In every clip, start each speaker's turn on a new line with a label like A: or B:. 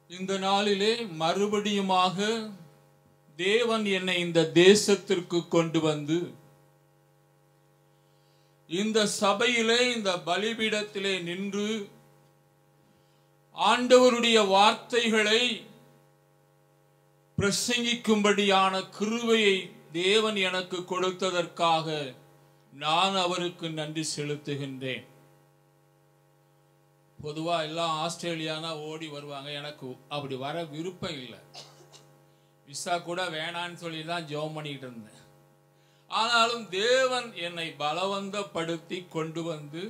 A: இந்த நாளிலே மறுபடியுமாக தேவன் என்னை இந்த தேசத்திற்கு கொண்டு வந்து இந்த சபையிலே இந்த பலிபீடத்திலே நின்று ஆண்டவருடைய வார்த்தைகளை பிரசங்கிக்கும்படியான கிருபையை தேவன் எனக்கு கொடுத்ததற்காக நான் அவருக்கு நன்றி செலுத்துகின்றேன். பொதுவா எல்லாம் ஆஸ்திரேலியானா ஓடி வருவாங்க. எனக்கு அப்படி வர விருப்பம் இல்லை. விசா கூட வேணான்னு சொல்லி தான் ஜெபம் பண்ணிட்டு இருந்தேன். ஆனாலும் தேவன் என்னை பலவந்தப்படுத்தி கொண்டு வந்து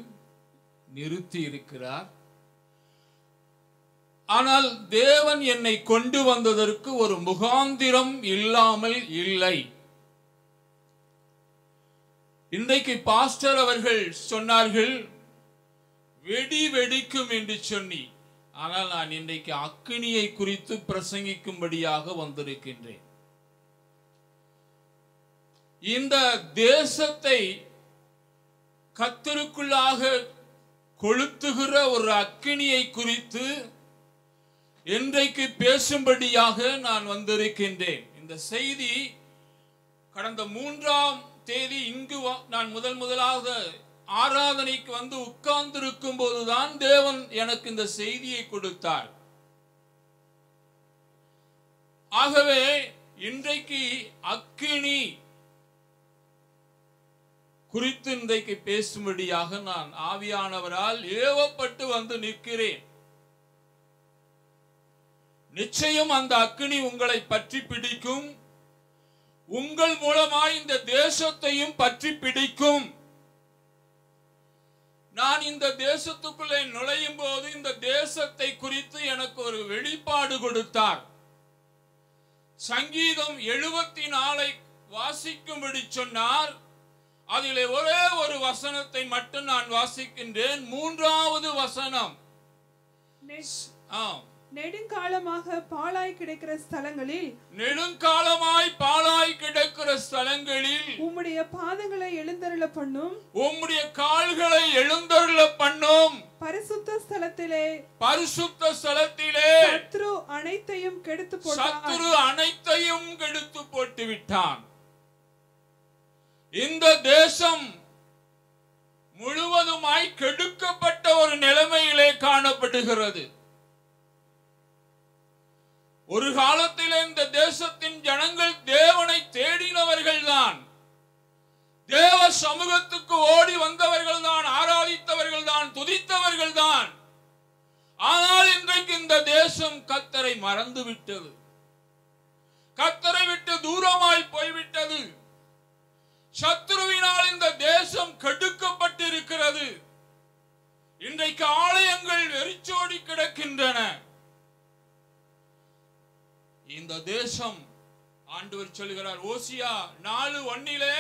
A: நிறுத்தி இருக்கிறார். ஆனால் தேவன் என்னை கொண்டு வந்ததற்கு ஒரு முகாந்திரம் இல்லாமல் இல்லை. இன்றைக்கு பாஸ்டர் அவர்கள் சொன்னார்கள், வெடி வெடிக்கும் என்று சொன்னி. ஆனால் நான் இன்றைக்கு அக்கினியை குறித்து பிரசங்கிக்கும்படியாக வந்திருக்கின்றேன். இந்த தேசத்தை கர்த்தருக்குள்ளாக கொளுத்துகிற ஒரு அக்கினியை குறித்து இன்றைக்கு பேசும்படியாக நான் வந்திருக்கின்றேன். இந்த செய்தி கடந்த 3ஆம் தேதி இங்கு நான் முதலாவது ஆராதனைக்கு வந்து உட்கார்ந்திருக்கும் போதுதான் தேவன் எனக்கு இந்த செய்தியை கொடுத்தார். ஆகவே இன்றைக்கு அக்கினி குறித்து இன்றைக்கு பேசும்படியாக நான் ஆவியானவரால் ஏவப்பட்டு வந்து நிற்கிறேன். நிச்சயம் அந்த அக்கினி உங்களை பற்றி பிடிக்கும். உங்கள் மூலமாய் இந்த தேசத்தையும் பற்றி பிடிக்கும். நான் இந்த தேசத்துக்குள்ளே நுழையும் போது இந்த தேசத்தை குறித்து எனக்கு ஒரு வெளிப்பாடு கொடுத்தார். சங்கீதம் 74 வாசிக்கும்படி சொன்னார். அதிலே ஒரே ஒரு வசனத்தை மட்டும் நான் வாசிக்கின்றேன். 3வது வசனம்.
B: நெடுங்காலமாக பாழாய் கிடக்கிற ஸ்தலங்களில் உம்முடைய பாதங்களை எழுந்தருள பண்ணும்,
A: உம்முடைய கால்களை எழுந்தருள பண்ணும்
B: பரிசுத்த ஸ்தலத்திலே சத்ரு அனைத்தையும் கெடுத்து
A: போட்டு விட்டான். இந்த தேசம் முழுவதுமாய் கெடுக்கப்பட்ட ஒரு நிலைமையிலே காணப்படுகிறது. ஒரு காலத்தில் இந்த தேசத்தின் ஜனங்கள் தேவனை தேடினவர்கள் தான், தேவ சமூகத்துக்கு ஓடி வந்தவர்கள் தான், ஆராதித்தவர்கள் தான், துதித்தவர்கள் தான். ஆனால் இன்றைக்கு இந்த தேசம் கர்த்தரை மறந்து விட்டது. கர்த்தரை விட்டு தூரமாய் போய்விட்டது. சத்ருவினால் இந்த தேசம் கெடுக்கப்பட்டிருக்கிறது. இன்றைக்கு ஆலயங்கள் வெறிச்சோடி கிடக்கின்றன. இந்த தேசம் ஆண்டவர் சொல்கிறார், ஓசியா 4:1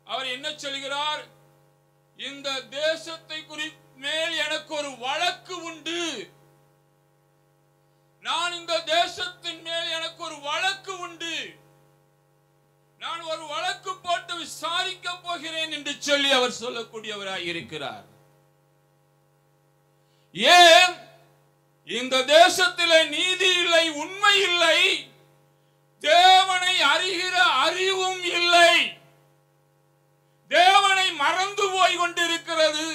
A: அவர் என்ன சொல்கிறார்? இந்த தேசத்தை மேல் எனக்கு ஒரு வழக்கு உண்டு. நான் இந்த தேசத்தின் மேல் எனக்கு ஒரு வழக்கு உண்டு. நான் ஒரு வழக்கு போட்டு விசாரிக்க போகிறேன் என்று சொல்லி அவர் சொல்லக்கூடியவராய் இருக்கிறார். ஏன் இந்த தேசத்திலே நீதி இல்லை, உண்மை இல்லை, தேவனை அறிகிற அறிவும் இல்லை. தேவனை மறந்து போய் கொண்டிருக்கிறது.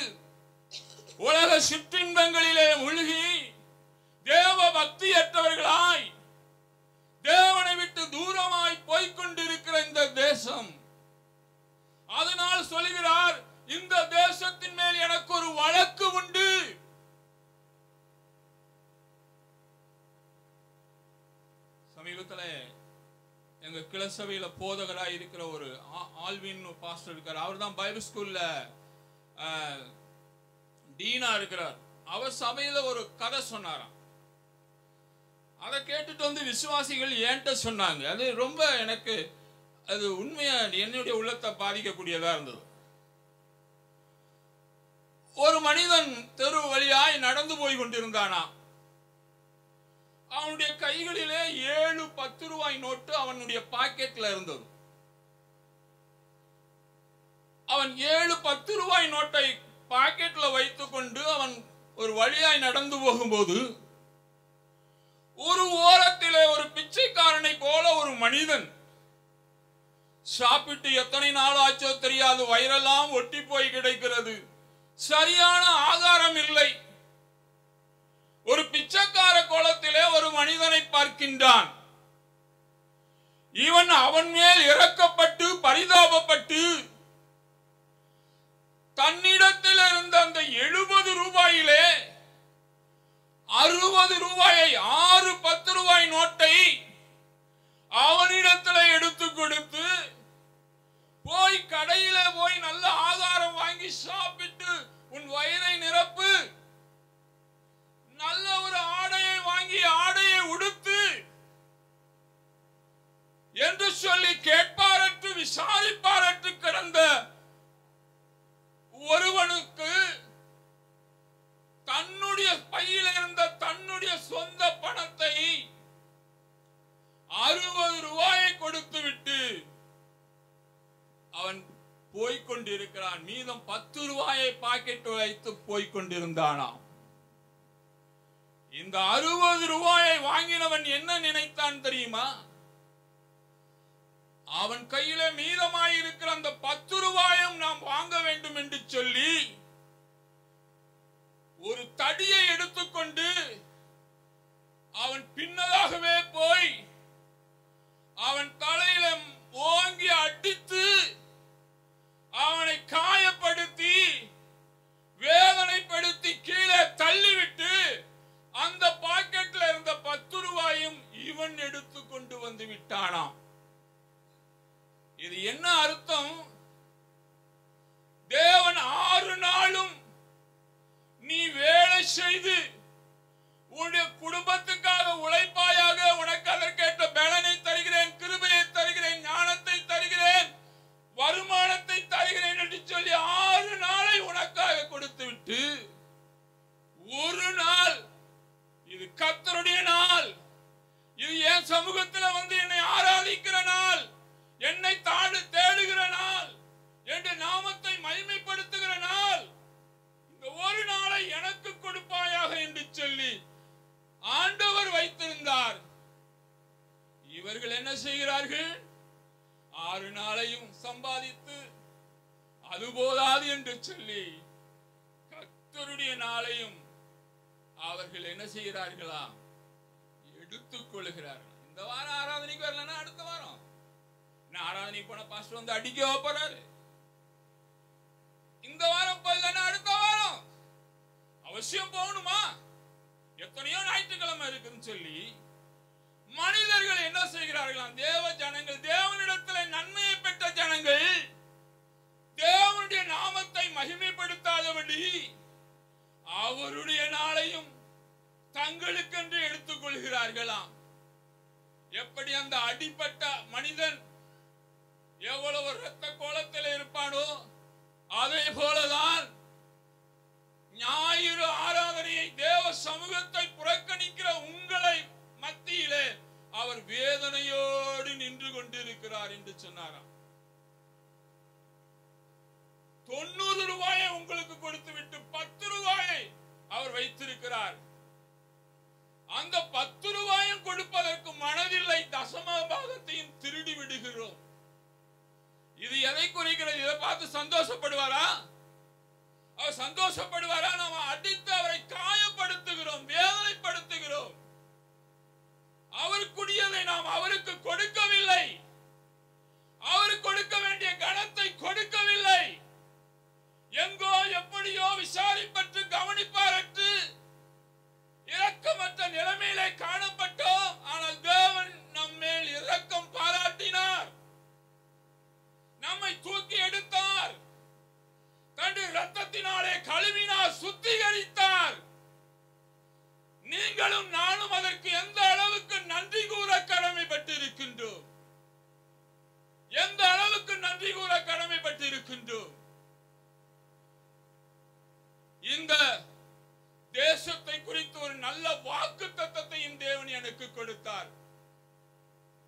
A: உலக சிற்றின்பங்களிலே மூழ்கி தேவ பக்தியற்றவர்களாய் தேவனை விட்டு தூரமாய் போய்கொண்டிருக்கிற இந்த தேசம். அதனால் சொல்கிறார், இந்த தேசத்தின் மேல் எனக்கு ஒரு வழக்கு உண்டு. சமீபத்தில் எங்க கிளசபையில போதகராய் இருக்கிற ஒரு ஆல்வின் பாஸ்டர் இருக்கார். அவர் தான் பைபிள் ஸ்கூல்ல டீனா இருக்கிறார். அவர் சபையில ஒரு கதை சொன்னாராம். அதை கேட்டுட்டு வந்து விசுவாசிகள் என்கிட்ட சொன்னாங்க. அது ரொம்ப எனக்கு அது உண்மையா என்னுடைய உள்ளத்தை பாதிக்கக்கூடியதா இருந்தது. ஒரு மனிதன் தெரு வழியாய் நடந்து போய் கொண்டிருந்தானா. அவனுடைய கைகளிலே 7 10 ரூபாய் நோட்டு அவனுடைய பாக்கெட்ல இருந்தது. அவன் 7 10 ரூபாய் நோட்டை பாக்கெட்ல வைத்துக் கொண்டு அவன் ஒரு வழியாய் நடந்து போகும்போது ஒரு ஓரத்திலே ஒரு பிச்சைக்காரனை போல ஒரு மனிதன் சாப்பிட்டு எத்தனை நாள் ஆச்சோ தெரியாது, வயிறெல்லாம் ஒட்டி போய் கிடைக்கிறது, சரியான ஆகாரம் இல்லை. ஒரு பிச்சைக்கார கோலத்திலே ஒரு மனிதனை பார்க்கின்றான். இவன் அவன் மேல் இறக்கப்பட்டு பரிதாபப்பட்டு தன்னிடத்தில் இருந்த அந்த 70 ரூபாயிலே 60 ரூபாயை 6-10 ரூபாய் நோட்டை அவனிடத்தில் எடுத்து கொடுத்து போய் கடையில போய் நல்ல ஆகாரம் வாங்கி சாப்பிட்டு உன் வயிறை நிரப்பு, நல்ல ஒரு ஆடையை வாங்கி ஆடையை உடுத்து என்று சொல்லி கேட்பாரற்று விசாரிப்பாரற்று கிடந்த ஒருவனுக்கு தன்னுடைய பையில் இருந்த தன்னுடைய சொந்த பணத்தை 60 ரூபாயை கொடுத்து விட்டு அவன் போய்கொண்டிருக்கிறான். மீதம் 10 ரூபாயை பாக்கெட் வைத்து போய்கொண்டிருந்தானாம். இந்த 60 ரூபாயை வாங்கினவன் என்ன நினைத்தான் தெரியுமா? அவன் கையில மீதமாயிருக்கிற அந்த 10 ரூபாயும் நாம் வாங்க வேண்டும் என்று சொல்லி ஒரு தடியை எடுத்துக்கொண்டு அவன் பின்னதாகவே போய் அவன் தலையில ஓங்கி அடித்து அவனை காயப்படுத்தி வேதனைப்படுத்தி கீழே தள்ளிவிட்டு அந்த பாக்கெட்ல இருந்த 10 ரூபாயும் இவன் எடுத்து கொண்டு வந்து விட்டானாம். இது என்ன அர்த்தம்? தேவன் 6 நாளும் நீ வேலை செய்து உன்னுடைய குடும்பத்துக்காக உழைப்பாயாக, உனக்கு அதற்கேற்ற பலனை தருகிறேன், கிருபையை தருகிறேன், ஞானத்தை தருகிறேன், வருமானத்தை தருகிறேன் என்று சொல்லி 6 நாளை உனக்காக கொடுத்து விட்டு ஒரு நாள் இது கர்த்தருடைய நாள், இது என் சமூகத்தில் வந்து என்னை ஆராதிக்கிற நாள், என்னை தேடுகிற நாள், என்ற நாமத்தை மகிமைப்படுத்துகிற நாள், இந்த ஒரு நாளை எனக்கு கொடுப்பாயாக என்று சொல்லி ஆண்டவர் வைத்திருந்தார். இவர்கள் என்ன செய்கிறார்கள்? 6 நாளையும் சம்பாதித்து அது போதாது என்று சொல்லி கர்த்தருடைய நாளையும் அவர்கள் என்ன செய்கிறார்களா? எடுத்துக் கொள்கிறார்கள். இந்த வாரம் ஆராதனைக்கு வரலன்னா அடுத்த வாரம் ஆராதனைக்கு போன பாஸ்டர் வந்து அடிக்க போறாரு. இந்த வாரம் போகலன்னா அடுத்த வாரம் அவசியம் போகணுமா? எத்தனையோ ஞாயிற்றுக்கிழமை இருக்குன்னு சொல்லி மனிதர்கள் என்ன செய்கிறார்களாம்? தேவ ஜனங்கள், தேவனிடத்தில் நன்மையை பெற்ற ஜனங்கள் தேவனுடைய நாமத்தை மகிமைப்படுத்தாதபடி அவருடைய நாளையும் தங்களுக்கென்று எடுத்துக் கொள்கிறார்களாம். எப்படி அந்த அடிப்பட்ட மனிதன் எவ்வளவு இரத்த கோலத்தில் இருப்பானோ அதே போலதான் ஞாயிறு ஆராதனையை, தேவ சமூகத்தை புறக்கணிக்கிற உங்களை மத்தியிலே அவர் வேதனையோடு நின்று கொண்டிருக்கிறார் என்று சொன்னாராம். 90 ரூபாயை உங்களுக்கு கொடுத்து விட்டு 10 ரூபாயை அவர் வைத்திருக்கிறார். அந்த 10 ரூபாயும் கொடுப்பதற்கு மனதில்லை, தசம பாகத்தையும் திருடி விடுகிறோம். இது எதை குறிக்கிறது? இதை பார்த்து சந்தோஷப்படுவாரா? அவர் சந்தோஷப்படுவாரா? நாம் அடித்து அவரை காயப்படுத்துகிறோம், வேதனைப்படுத்துகிறோம். அவருக்குரியதை நாம் அவருக்கு கொடுக்கவில்லை, அவருக்கு கொடுக்க வேண்டிய கனத்தை கொடுக்கவில்லை. எங்கோ எப்படியோ விசாரிப்பட்டு கவனிப்பாரற்று இரக்கமற்ற நிலைமையிலே காணப்பட்டோம். ஆனால் தேவன் நம்மேல் இரக்கம் பாராட்டினார், நம்மை தூக்கி எடுத்தார், தன்னுடைய இரத்தத்தினாலே கழுவினார், சுத்திகரித்தார். நீங்களும் நானும் அதற்கு எந்த அளவுக்கு நன்றி கூற கடமைப்பட்டு இருக்கின்றோம், எந்த அளவுக்கு நன்றி கூற கடமைப்பட்டு இருக்கின்றோம். இந்த தேசத்தை குறித்து ஒரு நல்ல வாக்குத்தத்தத்தையும் தேவன் எனக்கு கொடுத்தார்.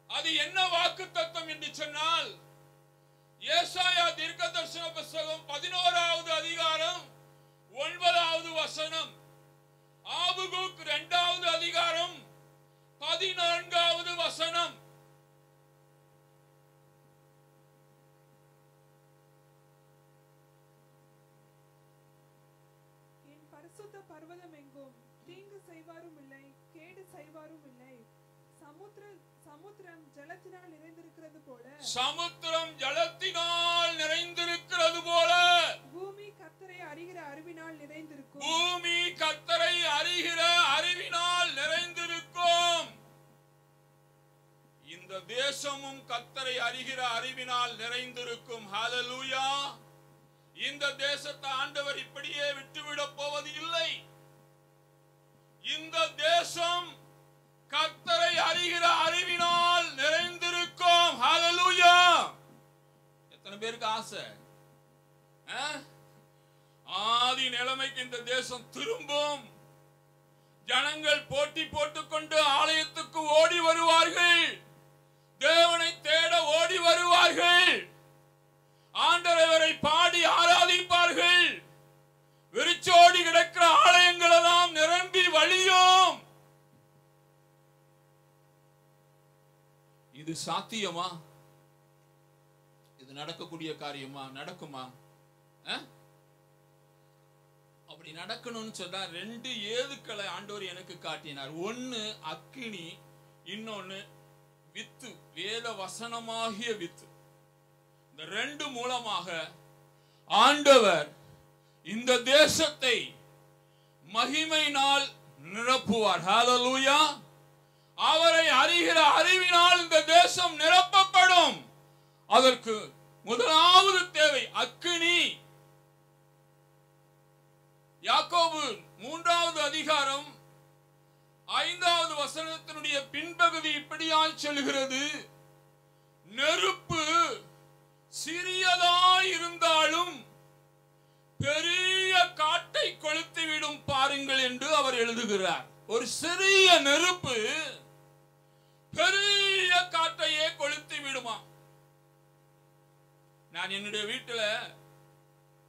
A: அது என்ன வாக்குத்தத்தம் என்று சொன்னால், ஏசாயா தீர்க்கதரிசன புத்தகம் 11வது அதிகாரம் 9வது வசனம், ஆபகுக் 2வது அதிகாரம் 14வது வசனம்.
B: என் பரிசுத்த பர்வதம் எங்கும் தீங்கு செய்வாரும் இல்லை, கேடு செய்வாரும் இல்லை. சமுத்திரம் ஜலத்தினால் நிறைந்திருக்கிறது போல,
A: சமுத்திரம் ஜலத்தினால் நிறைந்திருக்கிறது போல,
B: பூமி கர்த்தரை அறிகிற அறிவினால் நிறைந்திருக்கும்.
A: பூமி கர்த்தரை அறிகிற அறிவினால் நிறைந்திருக்கும். இந்த தேசமும் கர்த்தரை அறிகிற அறிவினால் நிறைந்திருக்கும். ஹல்லேலூயா. இந்த தேசத்தை ஆண்டவர் இப்படியே விட்டுவிடப் போவது இல்லை. இந்த தேசம் கர்த்தரை அறிகிற அறிவினால் நிறைந்திருக்கும். ஹல்லேலூயா. எத்தனை பேருக்கு ஆசை? ஆதி நிலைமைக்கு இந்த தேசம் திரும்பும். ஜனங்கள் போட்டி போட்டுக்கொண்டு ஆலயத்துக்கு ஓடி வருவார்கள், தேவனை தேட ஓடி வருவார்கள், ஆண்டவரை பாடி ஆராதிப்பார்கள். விரிச்சோடி கிடக்கிற ஆலயங்கள் எல்லாம் நிரம்பி வழியும். இது சாத்தியமா? இது நடக்கக்கூடிய காரியமா? நடக்குமா? அப்படி நடக்கணும்னு சொன்னா 2 ஏதுக்களை ஆண்டவர் எனக்கு காட்டினார். ஒன்னு அக்கினி, இன்னொன்னு வித்து, வேத வசனமாகிய வித்து. இந்த 2 மூலமாக ஆண்டவர் இந்த தேசத்தை மகிமையினால் நிரப்புவார். ஹல்லேலூயா. அவரை அறிகிற அறிவினால் இந்த தேசம் நிரப்பப்படும். அதற்கு முதலாவது தேவை அக்கினி. யாக்கோபு 3வது அதிகாரம் 5வது வசனத்தினுடைய பின்பகுதி இப்படியாய் சொல்கிறது: நெருப்பு சிறியதாய் இருந்தாலும் பெரிய காட்டை கொளுத்திவிடும் பாருங்கள் என்று அவர் எழுதுகிறார். ஒரு சிறிய நெருப்பு பெரிய காட்டையே கொளுத்தி விடுமா. நான் என்னுடைய வீட்டுல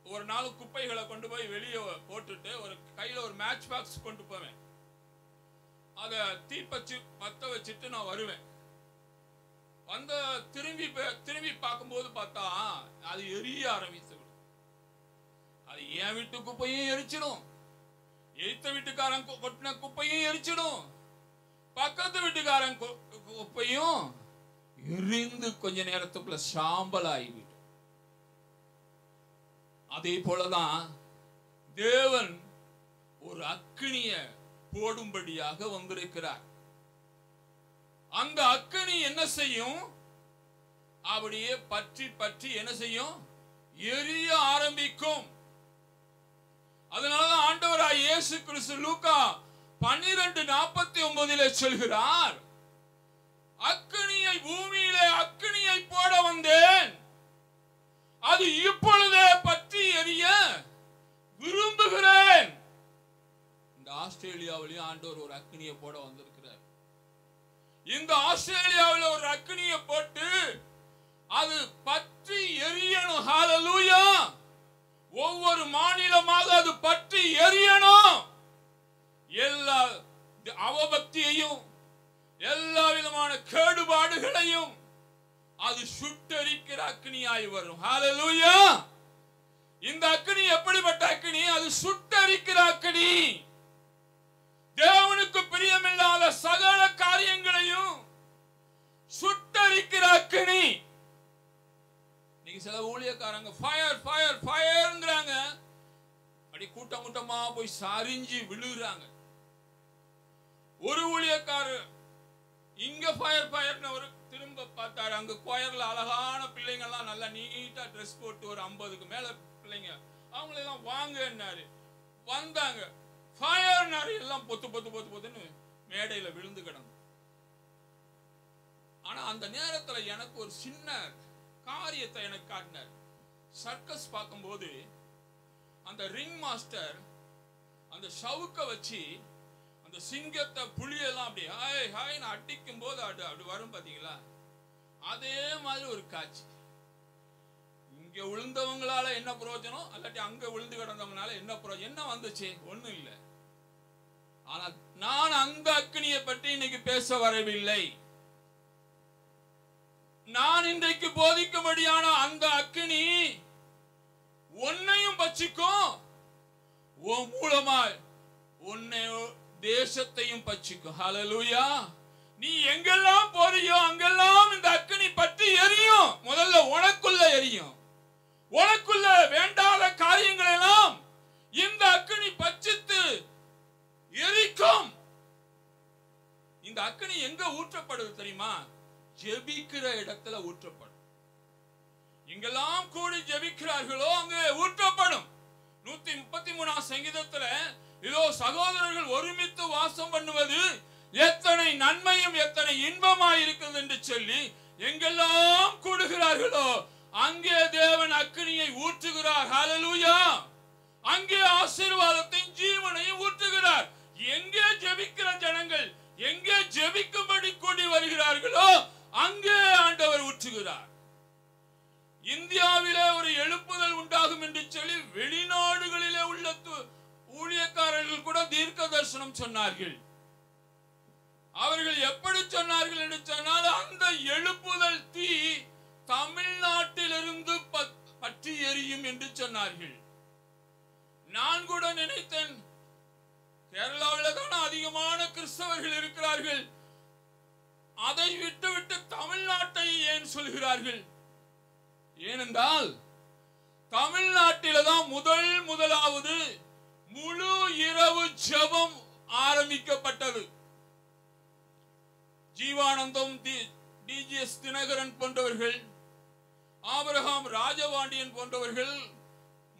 A: ஒரு நாள் குப்பைகளை கொண்டு போய் வெளியே போட்டுட்டு ஒரு கையில ஒரு மேட்ச் பாக்ஸ் கொண்டு போவேன். அத தீப்பச்சு பத்த வச்சுட்டு நான் வருவேன். அந்த திரும்பி பார்க்கும்போது பார்த்தா அது எரிய ஆரம்பித்து. அது என் வீட்டு குப்பையும் எரிச்சிடும், எய்த்த வீட்டுக்காரன் கொட்டின குப்பையும் எரிச்சிடும், பக்கத்து வீட்டுக்காரன் குப்பையும் எரிந்து கொஞ்ச நேரத்துக்குள்ள சாம்பல் ஆகிவிடும். அதே போலதான் தேவன் ஒரு அக்கினிய போடும்படியாக வந்திருக்கிறார். அந்த அக்கினி என்ன செய்யும்? அப்படியே பற்றி பற்றி என்ன செய்யும்? எரிய ஆரம்பிக்கும். அதனாலதான் ஆண்டவராய் இயேசு கிறிஸ்து லூக்கா 12:49 சொல்கிறார், அக்கினியை பூமியிலே அக்கினியை போட வந்தேன், அது இப்பொழுதே பற்றி எரிய விரும்புகிறேன். இந்த ஆஸ்திரேலியாவிலேயும் ஆண்டவர் ஒரு அக்கினியை போட வந்திருக்கிறார். இந்த ஆஸ்திரேலியாவில் ஒரு அக்கினியை போட்டு அது பற்றி எரியணும். ஹல்லேலூயா. ஒவ்வொரு மாநிலமாக அது பற்றி எரியணும். எல்லா அவபக்தியையும் எல்லா விதமான கேடுபாடுகளையும் அது சுட்டரிக்கிற அக்கினியாய் வரும். ஹல்லேலூயா. இந்த அக்கினி எப்படிப்பட்ட அக்கினி? அது சுட்டரிக்கிற அக்கினி. தேவனுக்கு பிரியமில்லாத சகல காரியங்களையும் சுட்டரிக்கிற அக்கினி. நீங்க சில ஊழியக்காரங்க ஃபயர் ஃபயர் ஃபயர்ங்கறாங்க, அப்படி கூட்டம் கூட்டமா போய் சரிஞ்சு விழுறாங்க. ஒரு ஊழியக்காரர் இங்க ஃபயர் ஃபயர்னு ஒரு திரும்ப பார்த்தாரு. அங்க கோயர்ல அழகான பிள்ளைங்க எல்லாம் நல்லா நீட்டா ட்ரெஸ் போட்டு ஒரு 50க்கு மேல பிள்ளைங்க, அவங்கள எல்லாம் வாங்கன்னாரு. வந்தாங்க, ஃபயர் நாரி எல்லாம் பொத்து பொத்து பொத்து பொத்துன்னு மேடையில விழுந்து கிடந்து. ஆனா அந்த நேரத்துல எனக்கு ஒரு சின்ன காரியத்தை எனக்கு காட்டினார். சர்க்கஸ் பார்க்கும்போது அந்த ரிங் மாஸ்டர் அந்த ஷவுக்க வச்சு அந்த சிங்கத்தை புலியெல்லாம் அப்படி ஹாய் ஹாய்னு அடிக்கும் போது அப்படி வரும் பாத்தீங்களா? அதே மாதிரி ஒரு காட்சி. இங்க விழுந்தவங்களால என்ன பிரயோஜனம், அல்லாட்டி அங்க விழுந்து கிடந்தவங்களால என்ன பிரயோஜனம்? என்ன வந்துச்சு? ஒண்ணும் இல்லை. ஆனால் நான் அந்த அக்கினியை பற்றி இன்னைக்கு பேச வரவில்லை. நான் இன்றைக்கு போதிக்கும்படியான அந்த அக்கினி உன்னையும் பட்சிக்கும், உன் மூலமாய் உன்னை தேசத்தையும் பட்சிக்கும். ஹல்லேலூயா. நீ எங்கெல்லாம் போறியோ அங்கெல்லாம் இந்த அக்கினி பற்றி எரியும். முதல்ல உனக்குள்ள எரியும். உனக்குள்ள வேண்டாத காரியங்கள் எல்லாம் இந்த அக்கினி பட்சித்து எரிக்கும். இந்த அக்கினி எங்க ஊற்றப்படுது தெரியுமா? ஜெபிக்கிற இடத்துல ஊற்றப்படும். எங்கெல்லாம் கூடி ஜெபிக்கிறார்களோ அங்கே ஊற்றப்படும். 133 சங்கீதத்துல இதோ சகோதரர்கள் ஒருமித்து வாசம் பண்ணுவது எத்தனை நன்மையும் எத்தனை இன்பமாய் இருக்கிறது என்று சொல்லி எங்கெல்லாம் கூடுகிறார்களோ அங்கே தேவன் அக்கினியை ஊற்றுகிறார். ஹல்லேலூயா. அங்கே ஆசீர்வாதத்தையும் ஜீவனையும் ஊற்றுகிறார். எங்கே ஜெபிக்கிற ஜனங்கள் எங்கே ஜெபிக்கும்படி கூடி வருகிறார்களோ அங்கே ஆண்டவர் ஊற்றுகிறார். இந்தியாவிலே ஒரு எழுப்புதல் உண்டாகும் என்று சொல்லி வெளிநாடுகளிலே உள்ள ஊழியக்காரர்கள் கூட தீர்க்க தரிசனம் சொன்னார்கள். அவர்கள் எப்படி சொன்னார்கள் என்று சொன்னால், அந்த எழுப்புதல் தீ தமிழ்நாட்டிலிருந்து பற்றி எரியும் என்று சொன்னார்கள். நான் கூட நினைத்தேன், கேரளாவில் தான் அதிகமான கிறிஸ்தவர்கள் இருக்கிறார்கள், அதை விட்டு தமிழ்நாட்டை ஏன் சொல்கிறார்கள்? ஏனென்றால் தமிழ்நாட்டில தான் முதலாவது முழு இரவு ஜெபம் ஆரம்பிக்கப்பட்டது. ஜீவானந்தம், டிஜிஎஸ் தினகரன் போன்றவர்கள், ஆபிரகாம் ராஜபாண்டியன் போன்றவர்கள்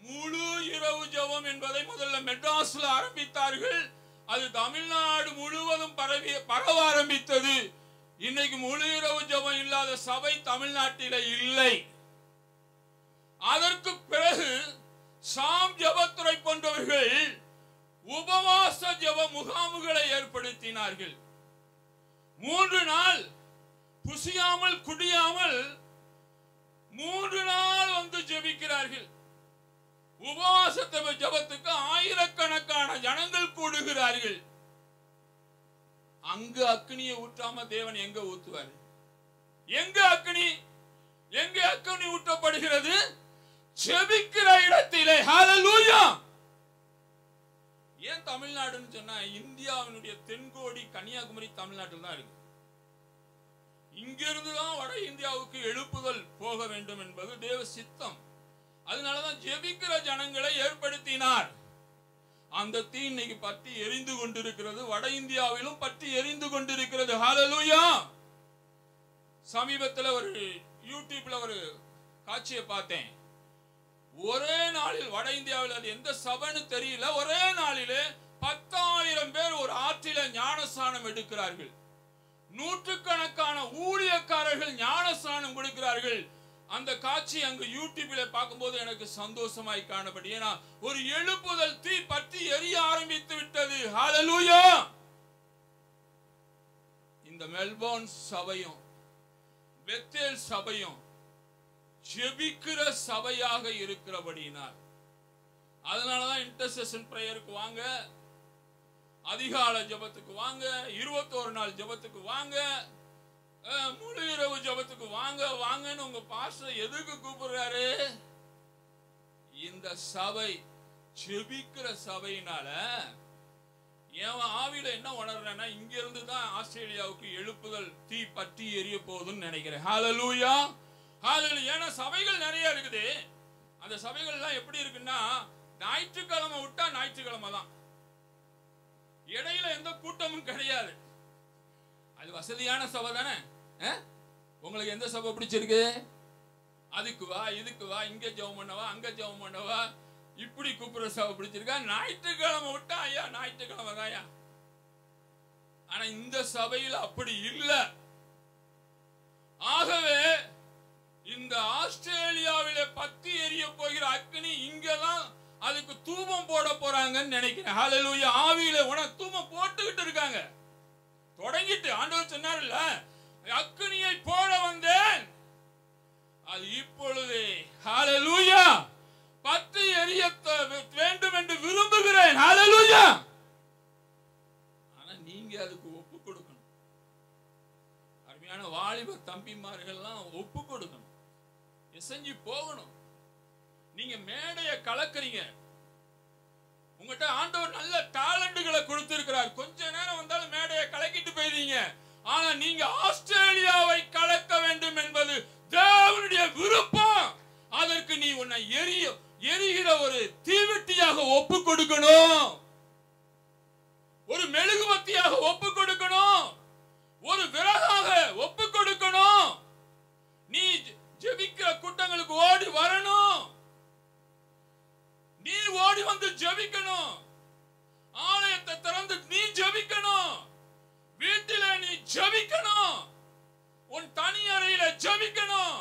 A: முழு இரவு ஜெபம் என்பதை முதல்ல மெட்ராஸ்ல ஆரம்பித்தார்கள். அது தமிழ்நாடு முழுவதும் பரவ ஆரம்பித்தது. இன்னைக்கு முழு இரவு ஜெபம் இல்லாத சபை தமிழ்நாட்டில இல்லை. அதற்கு பிறகு சாம் ஜெபத்துறை போன்றவர்கள் உபவாச ஜெப முகாமுகளை ஏற்படுத்தினார்கள். 3 நாள் புசியாமல் குடியாமல் 3 நாள் வந்து ஜெபிக்கிறார்கள். உபவாச ஜெபத்துக்கு ஆயிரக்கணக்கான ஜனங்கள் கூடுகிறார்கள். அங்கு அக்கினியை ஊற்றாம தேவன் எங்க ஊத்துவார்? எங்க அக்கினி ஊற்றப்படுகிறது? ஜெபிக்கிற இடத்திலே. ஹல்லேலூயா. ஏன் தமிழ்நாடுன்னு சொன்னா, இந்தியாவினுடைய தென்கோடி கன்னியாகுமரி தமிழ்நாட்டில் தான் இருக்கு. இங்கிருந்துதான் வட இந்தியாவுக்கு எழுப்புதல் போக வேண்டும் என்பது தேவ சித்தம். அதனாலதான் ஜெபிக்கிற ஜனங்களை ஏற்படுத்தினார். அந்த தீ இன்னைக்கு பற்றி எரிந்து கொண்டிருக்கிறது. வட இந்தியாவிலும் பற்றி எரிந்து கொண்டிருக்கிறது. ஹல்லேலூயா. சமீபத்தில் ஒரு யூடியூப்ல ஒரு காட்சியை பார்த்தேன். ஒரே நாளில் வட இந்தியாவில், அது எந்த சபைன்னு தெரியல, ஒரே நாளிலே 10,000 பேர் ஒரு ஆற்றில ஞானஸ்நானம் எடுக்கிறார்கள். நூற்றுக்கணக்கான ஊழியக்காரர்கள் ஞானஸ்நானம் கொடுக்கிறார்கள். அந்த காட்சி அங்கு யூடியூப்ல பார்க்கும்போது எனக்கு சந்தோஷமாய் காணப்படும். ஏன்னா ஒரு எழுப்புதல் தீ பற்றி எரிய ஆரம்பித்து விட்டது. ஹல்லேலூயா. இந்த மெல்போர்ன் சபையும் பெத்தேல் சபையும் ஜெபிக்கிற சபையாக இருக்கிறபடியினால், அதனாலதான் இன்டர்செஷன் பிரேயருக்கு வாங்க, அதிகாலை ஜெபத்துக்கு வாங்க, 21 நாள் ஜெபத்துக்கு வாங்க, முழு இரவு ஜெபத்துக்கு வாங்கன்னு உங்க பாஸ்டர் எதுக்கு கூப்பிடுறாரு? இந்த சபை ஜெபிக்கிற சபையினால என் ஆவியில என்ன உணர்றேன்னா, இங்க இருந்து தான் ஆஸ்திரேலியாவுக்கு எழுப்புதல் தீ பற்றி எரிய போகுதுன்னு நினைக்கிறேன். ஹல்லேலூயா. ஹல்லேலூயா. ஏன்னா சபைகள் நிறைய இருக்குது. அந்த சபைகள் எல்லாம் எப்படி இருக்குன்னா, ஞாயிற்றுக்கிழமை விட்டா ஞாயிற்றுக்கிழமை தான், இடையில எந்த கூட்டமும் கிடையாது. அது வசதியான சபை தானே. உங்களுக்கு எந்த சபை பிடிச்சிருக்கு? அதுக்கு வா, இதுக்கு வா, இங்க ஜெபம் பண்ணவா, அங்க ஜெபம் பண்ணவா, இப்படி கூப்பிடுற சபை பிடிச்சிருக்கா? ஞாயிற்றுக்கிழமை விட்டா ஐயா ஞாயிற்றுக்கிழமை தாயா. ஆனா இந்த சபையில் அப்படி இல்லை. ஆகவே இந்த ஆஸ்திரேலியாவிலே பத்தி எரிய போகிற அக்கினி இங்கதான் அதுக்கு தூபம் போட போறாங்கன்னு நினைக்கிறேன். ஹல்லேலூயா. ஆவியில தூபம் போட்டுக்கிட்டு இருக்காங்க. தொடங்கிட்டு ஆண்டவர் சொன்னார்ல, அக்கினியை போட வந்தேன், அது இப்பொழுது ஹல்லேலூயா பற்றி எரிய வேண்டும் என்று விரும்புகிறேன். ஹல்லேலூயா. நீங்க அதுக்கு ஒப்பு கொடுக்கணும். அருமையான வாலிப தம்பிமார்கள்லாம் ஒப்பு கொடுக்கணும், இசைஞ்சு போகணும். நீங்க மேடைய கலக்குறீங்க, உங்ககிட்ட ஆண்டவர் நல்ல டேலண்ட்களை கொடுத்திருக்கிறார். கொஞ்ச நேரம் வந்தாலும் மேடையை கலக்கிட்டு போயிருவீங்க. ஆனா நீங்க ஆஸ்திரேலியாவை கலக்க வேண்டும் என்பது தேவனுடைய விருப்பம். அதற்கு நீ உன்னை எரிகிற ஒரு தீவெட்டியாக ஒப்பு கொடுக்கணும், ஒரு மெழுகுவத்தியாக ஒப்பு கொடுக்கணும், ஒரு விறகாக ஒப்பு கொடுக்கணும். நீ ஜெபிக்கிற கூட்டங்களுக்கு ஓடி வரணும், நீ ஓடி வந்து ஜெபிக்கணும், ஆலயத்தை திறந்து நீ ஜெபிக்கணும், வீட்டிலே நீ ஜெபிக்கணும், உன் தனி அறையில ஜெபிக்கணும்,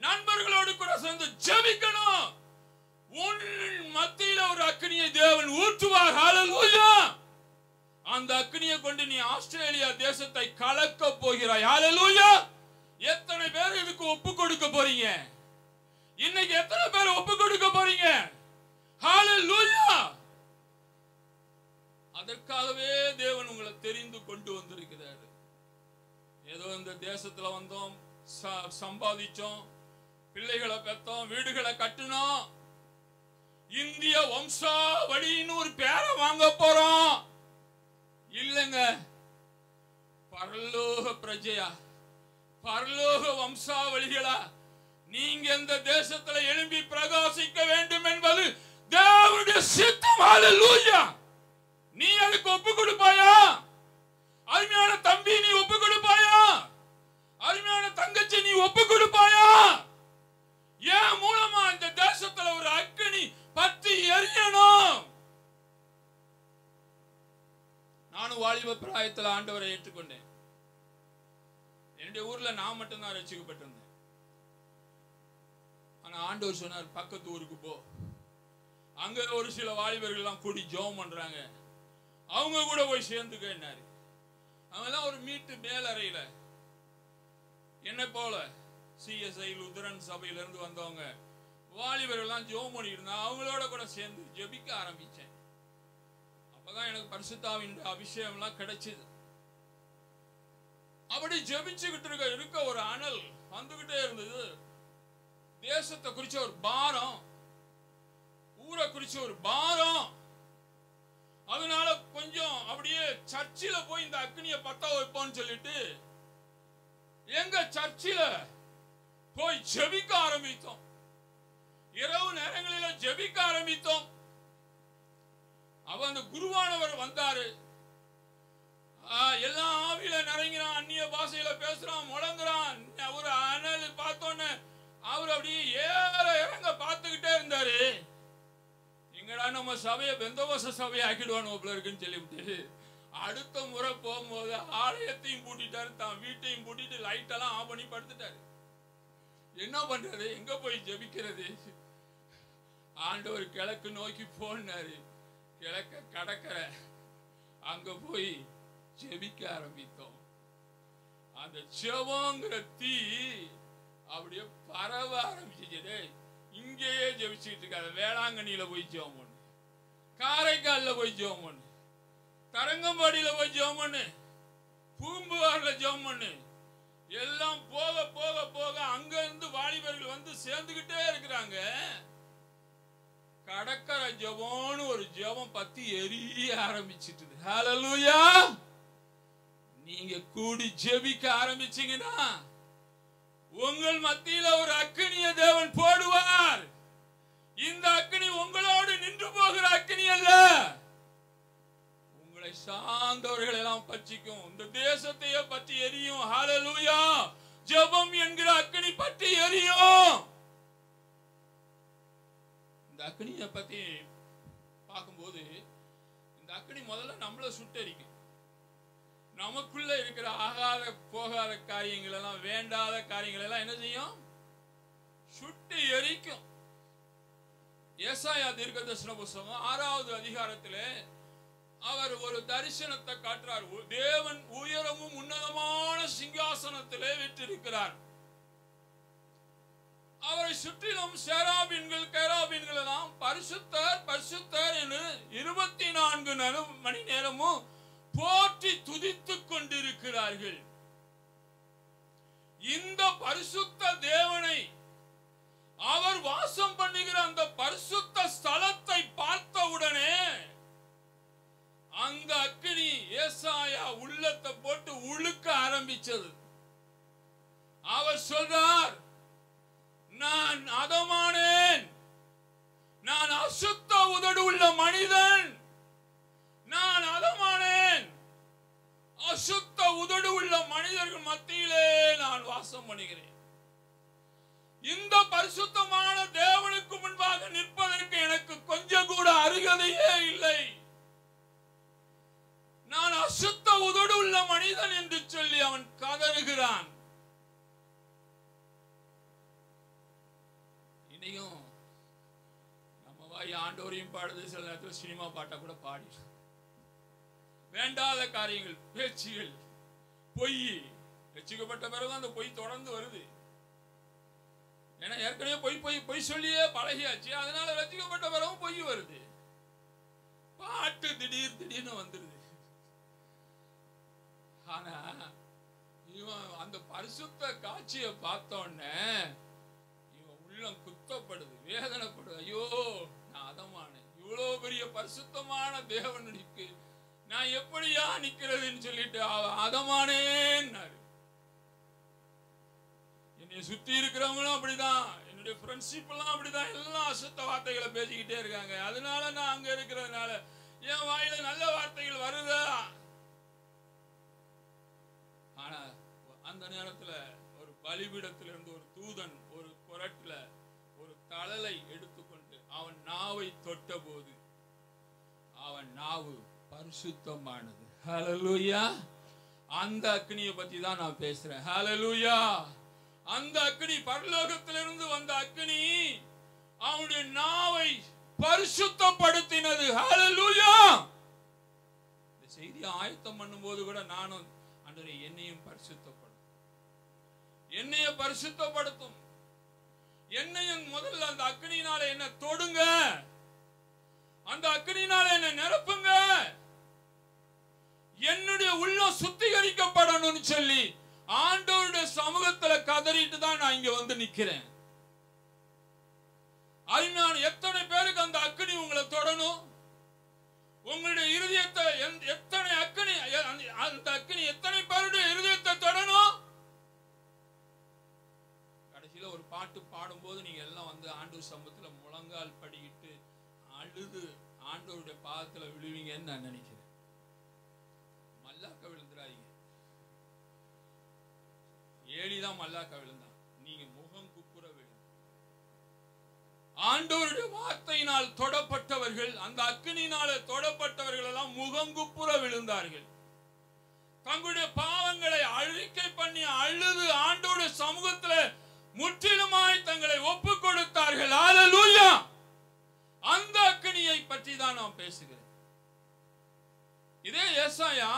A: நண்பர்களோடு கூட சேர்ந்து ஜெபிக்கணும். உன் மத்தியில ஒரு அக்கினியை தேவன் ஊற்றுவார். ஹல்லேலூயா. அந்த அக்கினியை கொண்டு நீ ஆஸ்திரேலியா தேசத்தை கலக்க போகிறாய். ஹல்லேலூயா. எத்தனை பேர் இதுக்கு ஒப்பு கொடுக்க போறீங்க? இன்னைக்கு எத்தனை பேர் ஒப்பு கொடுக்க போறீங்க? ஹல்லேலூயா. அதற்காகவே தேவன் உங்களை தெரிந்து கொண்டு வந்திருக்கிறார். ஏதோ இந்த தேசத்துல வந்தோம், சம்பாதிச்சோம், பிள்ளைகளை பெற்றோம், வீடுகளை கட்டினோம், இந்திய வம்சாவளின்னு ஒரு பேரை வாங்க போறோம். இல்லங்க, பரலோக பிரஜையா, பரலோக வம்சாவளிகளா நீங்க இந்த தேசத்துல எழும்பி பிரகாசிக்க வேண்டும் என்பது தேவனுடைய சித்தம். ஹல்லேலூயா. நீ அதுக்கு ஒப்பு கொடுப்பாயா? அருமையான தம்பி, நீ ஒப்பு கொடுப்பாயா? அருமையான தங்கச்சி, நீ ஒப்பு கொடுப்பாயா? ஏன் மூலமா இந்த தேசத்துல ஒரு அக்கினி பத்தி எரியணும். நானும் வாலிப பிராயத்தில் ஆண்டவரை ஏற்றுக்கொண்டேன். என்னுடைய ஊர்ல நான் மட்டும்தான் ரட்சிக்கப்பட்டிருந்தேன். ஆனா ஆண்டவர் சொன்னார், பக்கத்து ஊருக்கு போ, அங்க ஒரு சில வாலிபர்கள் எல்லாம் கூடி ஜெபம் பண்றாங்க, அவங்க கூட போய் சேர்ந்துக்கினாரு. அவங்கெல்லாம் ஒரு மீட்டு மேலறையில என்ன போல சிஎஸ்ஐ லுத்தரன் சபையிலிருந்து வந்தவங்க வாலிபர்கள்லாம் ஜெபம் பண்ணிட்டு இருந்தாங்க. அவங்களோட கூட சேர்ந்து ஜெபிக்க ஆரம்பிச்சேன். அப்பதான் எனக்கு பரிசுத்தாவின் அபிஷேகம் எல்லாம் கிடைச்சது. அப்படி ஜெபிச்சுக்கிட்டு இருக்க ஒரு அனல் வந்துகிட்டே இருந்தது. தேசத்தை குறிச்ச ஒரு பாரம், ஊரை குறிச்ச ஒரு பாரம். அதனால கொஞ்சம் அப்படியே சர்ச்சில போய் இந்த அக்னியை பத்த வைப்போம்னு சொல்லிட்டு எங்க சர்ச்சில போய் ஜெபிக்க ஆரம்பித்தோம். இரவு நேரங்களில ஜெபிக்க ஆரம்பித்தோம். அவ அந்த குருவானவர் வந்தாரு. எல்லாம் ஆவியில நிறைங்கிறான், அந்நிய பாஷையில பேசுறான், முழங்குறான். ஒரு அனல் பார்த்தோன்னு அவர் அப்படியே ஏற இறங்க பார்த்துக்கிட்டே இருந்தாரு. எங்கடா நம்ம சபையை பெந்தகோஸ்து சபையை ஆக்கிடுவானோ போல இருக்குன்னு சொல்லிவிட்டு அடுத்த முறை போகும்போது ஆலயத்தையும் பூட்டிட்டாரு, தான் வீட்டையும் பூட்டிட்டு லைட் எல்லாம் ஆஃப் பண்ணி படுத்துட்டாரு. என்ன பண்றது, எங்க போய் ஜெபிக்கிறது? ஆண்டவர் கிழக்கு நோக்கி போனாரு. கிழக்க கடற்கர அங்க போய் ஜெபிக்க ஆரம்பித்தோம். அந்த ஜெபங்கிற தீ அப்படியே பரவ ஆரம்பிச்சு. இங்கேயே ஜெபிச்சுட்டு இருக்காது, வேளாங்கண்ணியில போய் ஜெபம் பண்ணு, காரைக்கால்ல போய் ஜெபம் பண்ணு, தரங்கம்பாடியில போய் ஜெபம் பண்ணு, பூம்புகார்ல ஜெபம் பண்ணு. எல்லாம் போக போக போக அங்க இருந்து வாலிபர்கள் வந்து சேர்ந்துகிட்டே இருக்கிறாங்க. கடற்கரை ஜெபம்னு ஒரு ஜெபம் பத்தி எரிய ஆரம்பிச்சிட்டு. ஹல்லேலூயா. நீங்க கூடி ஜெபிக்க ஆரம்பிச்சீங்கன்னா உங்கள் மத்தியில ஒரு அக்கினியை தேவன் போடுவார். இந்த அக்கினி உங்களோடு நின்று போகிற அக்கினி அல்ல, உங்களை சார்ந்தவர்கள் எல்லாம் பற்றிக்கும். இந்த தேசத்தையே பற்றி எரியும். ஹல்லேலூயா. ஜெபம் என்கிற அக்கினி பற்றி எரியும். இந்த அக்கினியை பத்தி பார்க்கும்போது இந்த அக்கினி முதல்ல நம்மள சுட்டரிக்கும். நமக்குள்ள இருக்கிற ஆகாத போகாத காரியங்கள் எல்லாம், வேண்டாத காரியங்கள் எல்லாம் என்ன செய்யும்? சுட்டு எரிக்கும். ஏசாயா தீர்க்கதரிசன புத்தகம் 6வது அதிகாரத்திலே அவர் ஒரு தரிசனத்தை காட்டுறார். தேவன் உயரமும் உன்னதமான சிங்காசனத்திலே வீற்றிருக்கிறார். அவரை சுற்றிலும் சேராபீன்கள் கேராபீன்கள் எல்லாம் பரிசுத்தர் பரிசுத்தர் என்று 24 மணி நேரமும் போற்றி துதித்துக் கொண்டிருக்கிறார்கள். இந்த பரிசுத்த தேவனை, அவர் வாசம் பண்ணுகிற அந்த பரிசுத்த ஸ்தலத்தை பார்த்தவுடனே அந்த அக்கினி ஏசாயா உள்ளத்தை போட்டு உழுக்க ஆரம்பிச்சது. அவர் சொல்றார், நான் அதமானேன், நான் அசுத்த உதடு உள்ள மனிதன், நான் அதமானேன், அசுத்த உதடு உள்ள மனிதர்கள் மத்தியிலே நான் வாசம் பண்ணுகிறேன். இந்த பரிசுத்தமான தேவனுக்கு முன்பாக நிற்பதற்கு எனக்கு கொஞ்சம் கூட அருகதையே இல்லை. நான் அசுத்த உதடு உள்ள மனிதன் என்று சொல்லி அவன் கதறுகிறான். இனியும் நம்ம வாய் ஆண்டவரையும் பாடுது, சில நேரத்தில் சினிமா பாட்டா கூட பாடி வேண்டாத காரியங்கள், பேச்சுகள், பொய். ரட்சிக்கப்பட்ட பிறகு அந்த பொய் தொடர்ந்து வருது. ஏன்னா ஏற்கனவே பொய் சொல்லியே பழகியாச்சு. அதனால ரட்சிக்கப்பட்ட பிறகு பொய் வருது. பாட்டு திடீர்னு வந்துருது. ஆனா இவன் அந்த பரிசுத்த காட்சியை பார்த்தோன்னே இவன் உள்ளம் குத்தப்படுது, வேதனைப்படுது. ஐயோ, நான் அதமானேன், இவ்வளவு பெரிய பரிசுத்தமான தேவனுக்கு நான் எப்படியா நிக்கிறதுன்னு சொல்லிட்டு அதமானேன்னாரு. என்னை சுத்தி இருக்கிறவங்களும் அப்படிதான், என்னுடைய ஃப்ரெண்ட்ஷிப் எல்லாம் அப்படிதான், எல்லாம் அசுத்த வார்த்தைகளை பேசிக்கிட்டே இருக்காங்க. அதனால நான் அங்க இருக்கிறதுனால என் வாயில நல்ல வார்த்தைகள் வருதா? ஆனா அந்த நேரத்துல ஒரு பலிபீடத்திலிருந்து ஒரு தூதன் ஒரு குரட்டுல ஒரு தழலை எடுத்துக்கொண்டு அவன் நாவை தொட்ட போது அவன் நாவு பரிசுத்தமானது. ஹல்லேலூயா. அந்த அக்னியை பத்தி தான் நான் பேசுறேன். ஹல்லேலூயா. அந்த அக்னி, பரலோகத்திலிருந்து வந்த அக்னி அவனுடைய நாவை பரிசுத்தப்படுத்தினது. ஹல்லேலூயா. இந்த செய்தி ஆயத்தம் பண்ணும்போது கூட நானும் ஆண்டவரே என்னையும் பரிசுத்தப்படுத்தும், என்னைய பரிசுத்தப்படுத்தும், என்னையும் முதல்ல அந்த அக்னியினால என்ன தொடுங்க, அந்த அக்னியினால என்ன நிரப்புங்க, என்னுடைய உள்ளம் சுத்திகரிக்கப்படணும்னு சொல்லி ஆண்டவருடைய சமூகத்துல கதறிட்டு தான் நான் இங்க வந்து நிக்கிறேன். அதனால எத்தனை பேருக்கு அந்த அக்னி உங்களை தொடணும்? உங்களுடைய இருதயத்தை எத்தனை அக்னி, அந்த அக்னி எத்தனை பேருடைய இருதயத்தை தொடணும்? கடைசியில ஒரு பாட்டு பாடும்போது நீங்க எல்லாம் வந்து ஆண்டவர் சமூகத்துல முழங்கால் படிக்கிட்டு அழுது ஆண்டவருடைய பாதத்துல விழுவீங்கன்னு நான் நினைக்கிறேன். மல்லாக்க விழுந்துறாதீங்க. ஏழிதான் மல்லாக்க விழுந்தான், நீங்க முகம் குப்புற விழுந்து ஆண்டவருடைய வார்த்தையினால் தொடப்பட்டவர்கள், அந்த அக்னியினால தொடப்பட்டவர்கள் எல்லாம் முகங்குப்புற விழுந்தார்கள். தங்களுடைய பாவங்களை அறிக்கை பண்ணி அழுது ஆண்டவருடைய சமூகத்துல முற்றிலுமாய் தங்களை ஒப்பு கொடுத்தார்கள். ஹல்லேலூயா. அந்த அக்னியை பற்றி தான் நான் பேசுகிறேன். இதே ஏசாயா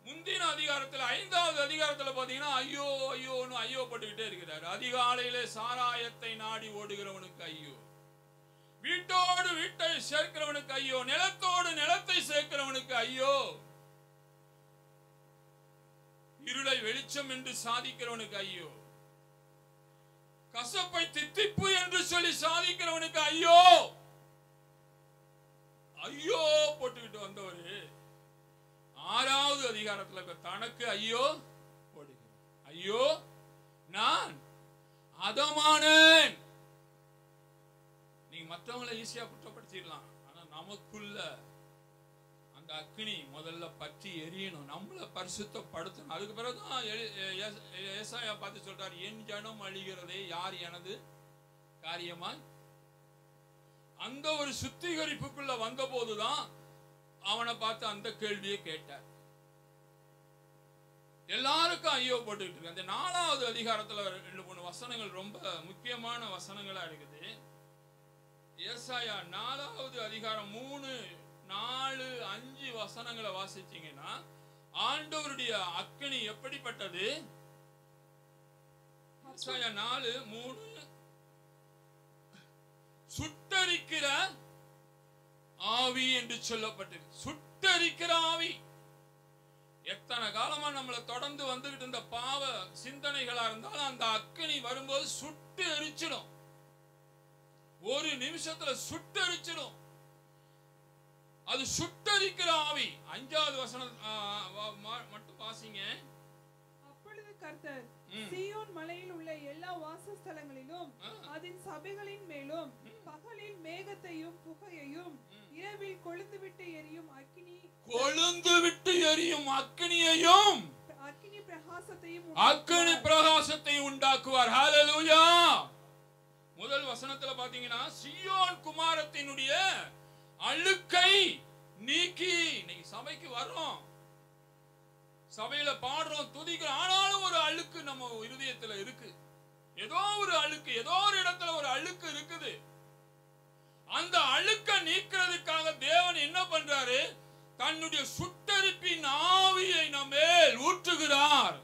A: முந்தின அதிகாரத்தில் 5வது அதிகாரத்துல பாத்தீங்கன்னா ஐயோ ஐயோன்னு ஐயோ பட்டுக்கிட்டே இருக்கிறார். அதிகாலையிலே சாராயத்தை நாடி ஓடுகிறவனுக்கு ஐயோ, வீட்டோடு வீட்டை சேர்க்கிறவனுக்கு ஐயோ, நிலத்தோடு நிலத்தை சேர்க்கிறவனுக்கு ஐயோ, இருளை வெளிச்சம் என்று சாதிக்கிறவனுக்கு ஐயோ, கசப்பை தித்திப்பு என்று சொல்லி சாதிக்கிறவனுக்கு ஐயோ. ஐயோ போட்டுக்கிட்டு வந்தவரு 6வது அதிகாரத்துல தனக்கு ஐயோ போடுகிறார். ஐயோ, நான் அதமானேன். நீங்க மற்றவங்களை ஈஸியா குற்றப்படுத்திடலாம், ஆனா நமக்குள்ள அந்த அக்னி முதல்ல பற்றி எரியணும், நம்மளை பரிசுத்தப்படுத்தணும். அதுக்கு பிறகுதான் ஏசாயா பார்த்து சொல்றார், என் ஜனம் அழிகிறதே யார் எனது காரியமாய். அந்த ஒரு சுத்திகரிப்புக்குள்ள வந்த போதுதான் அவனை பார்த்து அந்த கேள்வியை கேட்டார். எல்லாருக்கும் ஐயோ போட்டுக்கிட்டு இருக்கு. அந்த 4வது அதிகாரத்துல 2-3 வசனங்கள் ரொம்ப முக்கியமான வசனங்களா இருக்குது. ஏசாயா 4வது அதிகாரம் 3, 4, 5 வசனங்களை வாசிச்சீங்கன்னா ஆண்டவருடைய அக்கினி எப்படிப்பட்டது? ஏசாயா 4:3 சுட்டரிக்கிற ஆவி என்று சொல்லப்பட்டது. சுட்டரிக்கிற ஆவி. எத்தனை காலமா நம்மளை தொடர்ந்து வந்துகிட்டு இருந்த பாவ சிந்தனைகளா இருந்தாலும் அந்த அக்கினி வரும்போது சுட்டு எரிச்சிடும். ஒரு நிமிஷத்துல சுட்டு எரிச்சிடும். அது சுட்டரிக்கிற ஆவி. 5வது வசனம் மட்டும் வாசிங்க.
B: அப்பொழுது கர்த்தர் சீயோன் மலையில் உள்ள எல்லா வாசஸ்தலங்களிலும் அதன் சபைகளின் மேலும் பகலில் மேகத்தையும் புகையையும் இரவில் கொழுந்துவிட்டு எரியும்
A: அக்கினியையும் அக்கினி பிரகாசத்தையும் உண்டாக்குவார். ஹல்லேலூயா. முதல் வசனத்துல பாத்தீங்கன்னா சீயோன் குமாரத்தினுடைய அழுக்கை நீக்கி. இன்னைக்கு சபைக்கு வர்றோம், சபையில பாடுறோம், துதிக்கிறோம், ஆனாலும் ஒரு அழுக்கு நம்ம இருதயத்துல இருக்கு. ஏதோ ஒரு அழுக்கு, ஏதோ ஒரு இடத்துல ஒரு அழுக்கு இருக்குது. அந்த அழுக்க நீக்கிறதுக்காக தேவன் என்ன பண்றாரு? தன்னுடைய சுட்டரிப்பின் ஆவியை நம்ம மேல் ஊற்றுகிறார்.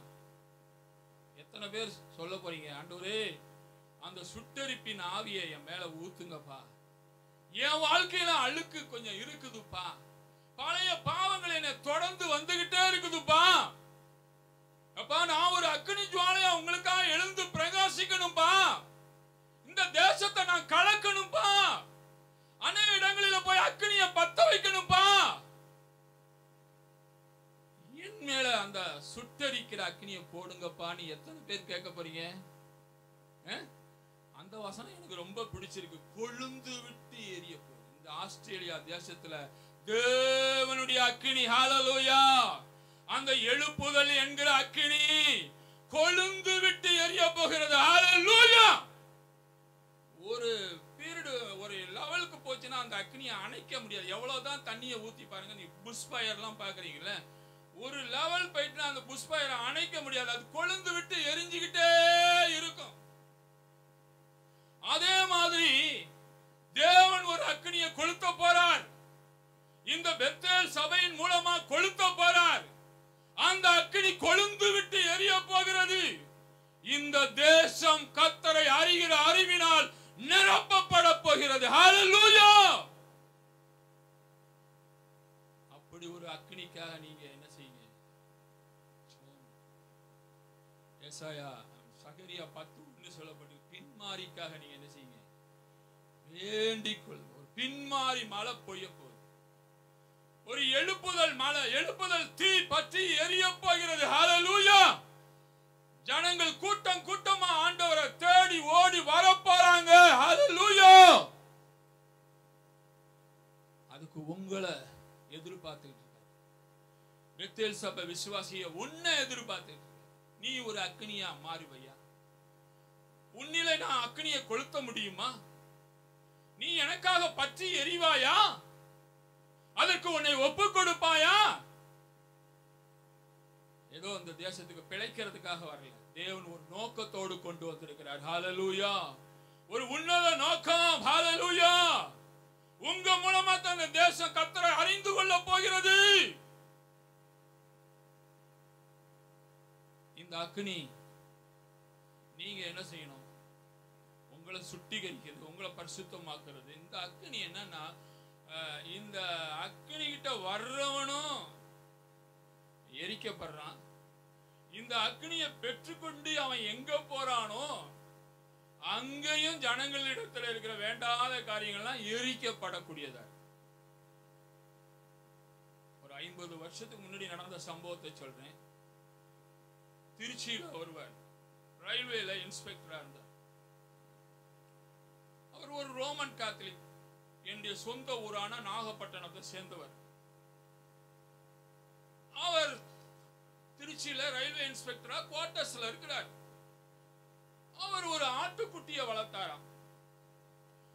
A: எத்தனை பேர் சொல்ல போறீங்க, ஆண்டவரே அந்த சுட்டரிப்பின் ஆவியை என் மேல ஊத்துங்கப்பா, என் வாழ்க்கையில அழுக்கு கொஞ்சம் இருக்குதுப்பா, பழைய பாவங்கள் என்ன தொடர்ந்து வந்துகிட்டே இருக்குதுப்பா, அப்பா நான் ஒரு அக்கினி ஜுவாலையா உங்களுக்காக எழுந்து பிரகாசிக்கணும்பா, இந்த தேசத்தை நான் கலக்கணும்பா, அநேக இடங்களில் போய் அக்கினியை பத்த வைக்கணும்பா. என் மேல அந்த சுட்டரிக்கிற அக்கினியை போடுங்கப்பா. நீ எத்தனை பேர் கேட்க போறீங்க? அந்த வசனம் எனக்கு ரொம்ப பிடிச்சிருக்கு. கொழுந்து விட்டு எரிய போகுது. இந்த ஆஸ்திரேலியா தேசத்துல தேவனுடைய அக்கினி, ஹல்லேலூயா, அந்த எழுப்புதல் என்கிற அக்கினி கொழுந்து விட்டு எரிய போகிறது. ஹல்லேலூயா. ஒரு பீரியட், ஒரு லெவலுக்கு போச்சுன்னா அந்த அக்கினியை அணைக்க முடியாது. எவ்வளவுதான் தண்ணியை ஊத்தி பாருங்க, நீ புஷ் ஃபயர் எல்லாம் பாக்குறீங்கல்ல, ஒரு லெவல் போயிட்டுனா அந்த புஷ் ஃபயரை அணைக்க முடியாது. அது கொழுந்து விட்டு எரிஞ்சுக்கிட்டே இருக்கும். அதே மாதிரி தேவன் ஒரு அக்கினியை கொளுத்த போறார். இந்த பெத்தேல் சபையின் மூலமா கொளுத்த போறார். அந்த அக்கினி கொழுந்து விட்டு எரிய போகிறது. இந்த தேசம் கர்த்தரை அறிகிற அறிவினால் நிரப்பப்பட போகிறது. ஹல்லேலூயா. அப்படி ஒரு அக்கினிக்காக நீங்க என்ன செய்யுங்க? ஏசாயா சகரியா 10:1 சொல்லப்பட்டு பின்மாரிக்காக நீங்க என்ன செய்யுங்க? வேண்டிக் கொள்ளுங்க. ஒரு பின்மாரி மழை பொய்ய போகுது. ஒரு எழுப்புதல் மழை, எழுப்புதல் தீ பற்றி எரிய போகிறது. ஹல்லேலூயா. ஜனங்கள் கூட்டம் கூட்டமா ஆண்டவரை தேடி ஓடி வர போறாங்க. ஹல்லேலூயா. அதுக்கு உங்களை எதிர்பார்த்துட்டு இருக்க பெத்தேல் சபை விசுவாசிய உன்னை எதிர்பார்த்துட்டு இருக்க. நீ ஒரு அக்கினியா மாறுவையா? உன்னிலே நான் அக்கினியை கொளுத்த முடியுமா? நீ எனக்காக பற்றி எரிவாயா? அதற்கு உன்னை ஒப்பு கொடுப்பாயா? ஏதோ இந்த தேசத்துக்கு பிழைக்கிறதுக்காக வரல. தேவன் ஒரு நோக்கத்தோடு கொண்டு வந்திருக்கிறார். ஹல்லேலூயா. ஒரு உன்னத நோக்கம். ஹல்லேலூயா. உங்க மூலமா தான் இந்த தேசம் கர்த்தரை அறிந்து கொள்ள போகிறது. இந்த அக்கினி நீங்க என்ன செய்யணும்? உங்களை சுத்திகரிக்கிறது, உங்களை பரிசுத்தமாக்குறது. இந்த அக்கினி என்னன்னா, இந்த அக்கினி கிட்ட வர்றவனும் எரிக்கப்படுறான். இந்த அக்கினியை பெற்றுக்கொண்டு அவன் எங்க போறானோ அங்கேயும் ஜனங்களிடத்தில் இருக்கிற வேண்டாத காரியங்கள்லாம் எரிக்கப்படக்கூடியதா. ஒரு 50 வருஷத்துக்கு முன்னாடி நடந்த சம்பவத்தை சொல்றேன். திருச்சியில ஒருவர் ரயில்வேல இன்ஸ்பெக்டரா இருந்தார். அவர் ஒரு ரோமன் கேத்தலிக். என்னுடைய சொந்த ஊரான நாகப்பட்டினத்தை சேர்ந்தவர். அவர் திருச்சியில ரயில்வே இன்ஸ்பெக்டரா குவார்டர்ஸ்ல இருக்கிறார். அவர் ஒரு ஆட்டுக்குட்டியை வளர்த்தாராம்.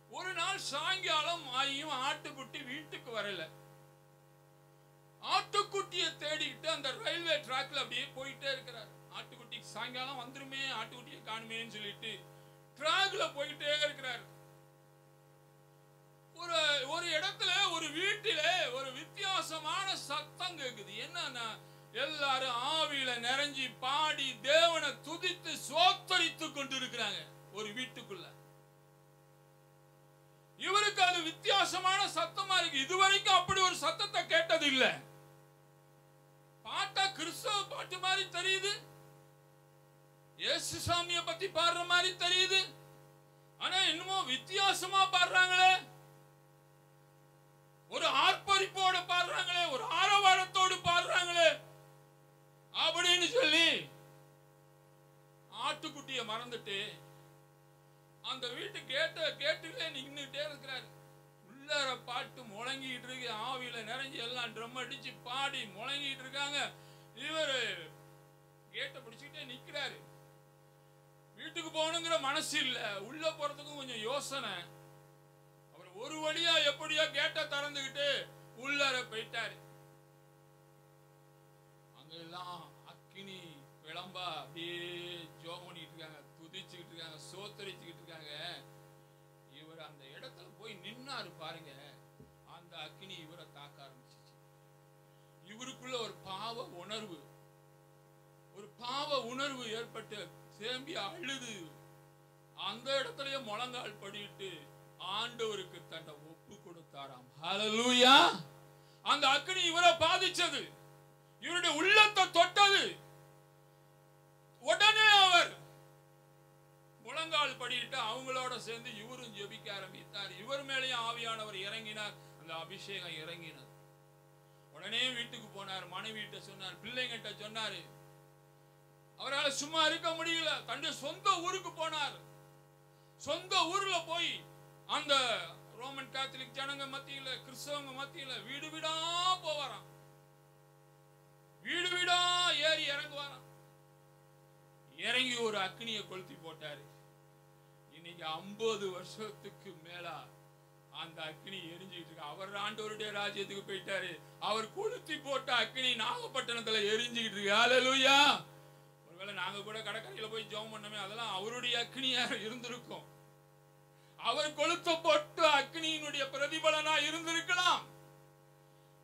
A: ஒரு நாள் சாயங்காலம் ஆகியும் ஆட்டுக்குட்டி வீட்டுக்கு வரல. ஆட்டுக்குட்டியை தேடிக்கிட்டு அந்த ரயில்வே டிராக்ல அப்படியே போயிட்டே இருக்கிறார். ஆட்டுக்குட்டி சாயங்காலம் வந்துருமே, ஆட்டுக்குட்டியை காணுமேன்னு சொல்லிட்டு டிராக்ல போயிட்டே இருக்கிறார். ஒரு இடத்துல ஒரு வீட்டில ஒரு வித்தியாசமான சத்தம் கேக்குது. என்னன்னா, எல்லாரும் ஆவியில நிறைஞ்சி பாடி தேவனை துதித்து சோத்தரித்து கொண்டிருக்கிறாங்க ஒரு வீட்டுக்குள்ள. இவருக்கு அது வித்தியாசமான சத்தமா இருக்கு. இதுவரைக்கும் அப்படி ஒரு சத்தத்தை கேட்டது இல்லை. பாட்டா கிறிஸ்தவ பாட்டு மாதிரி தெரியுது, இயேசு சாமியை பத்தி பாடுற மாதிரி தெரியுது. ஆனா இன்னமும் வித்தியாசமா பாடுறாங்களே, ஒரு ஆர்ப்பரிப்போட பாடுறாங்களே, ஒரு ஆரவாரத்தோடு பாடுறாங்களே அப்படின்னு சொல்லி ஆட்டுக்குட்டிய மறந்துட்டு அந்த வீட்டு கேட்டுல நின்னுட்டே இருக்கிறாரு. உள்ளார பாட்டு முழங்கிட்டு இருக்கு, ஆவியில நிறைஞ்சு எல்லாம் ட்ரம் அடிச்சு பாடி முழங்கிட்டு இருக்காங்க. இவரு கேட்டை பிடிச்சுக்கிட்டே நிக்கிறாரு. வீட்டுக்கு போகணுங்கிற மனசு இல்ல, உள்ள போறதுக்கும் கொஞ்சம் யோசனை. அவர் ஒரு வழியா எப்படியோ கேட்ட திறந்துகிட்டு உள்ளார போயிட்டாரு. அங்க எல்லாம் அக்கினி விளம்பா அப்படியே ஜோம் பண்ணிட்டு இருக்காங்க, துதிச்சுக்கிட்டு இருக்காங்க, சோத்தரிச்சுக்கிட்டு இருக்காங்க. இவர் அந்த இடத்துல போய் நின்னாரு பாருங்க, அந்த அக்கினி இவரை தாக்க ஆரம்பிச்சிச்சு. இவருக்குள்ள ஒரு பாவ உணர்வு ஏற்பட்டு தேம்பி அழுது அந்த இடத்துலயே முழங்கால் படிட்டு ஆண்டவருக்கு தன்னை ஒப்பு கொடுத்தாராம். ஹல்லேலூயா. அந்த அக்கினி இவரை பாதிச்சது, இவருடைய உள்ளத்தை தொட்டது. உடனே அவர் முழங்கால் படிட்டு அவங்களோட சேர்ந்து இவரும் ஜெபிக்க ஆரம்பித்தார். இவர் மேலேயும் ஆவியானவர் இறங்கினார், அந்த அபிஷேகம் இறங்கினார். உடனே வீட்டுக்கு போனார், மனைவிட்ட சொன்னார், பிள்ளைங்கிட்ட சொன்னாரு. அவரால் சும்மா இருக்க முடியல, தன்னுடைய சொந்த ஊருக்கு போனார். சொந்த ஊர்ல போய் அந்த ரோமன் கேத்தலிக் ஜனங்க மத்தியில, கிறிஸ்தவங்க மத்தியில வீடு வீடா போவாராம், வீடு வீடா ஏறி இறங்குவாராம். இறங்கி ஒரு அக்னியை கொளுத்தி போட்டாரு. இன்னைக்கு 50 வருஷத்துக்கு மேல அந்த அக்னி எரிஞ்சுட்டு இருக்கு. அவர் ஆண்டவருடைய ராஜ்யத்துக்கு போயிட்டாரு. அவர் கொளுத்தி போட்ட அக்னி நாகப்பட்டினத்துல எரிஞ்சுக்கிட்டு இருக்கு. ஹல்லேலூயா. ஒருவேளை நாங்க கூட கடற்கரையில போய் ஜெபம் பண்ணோமே, அதெல்லாம் அவருடைய அக்னியா இருந்திருக்கும். அவர் கொளுத்த போட்ட அக்னியினுடைய பிரதிபலனா இருந்திருக்கலாம்.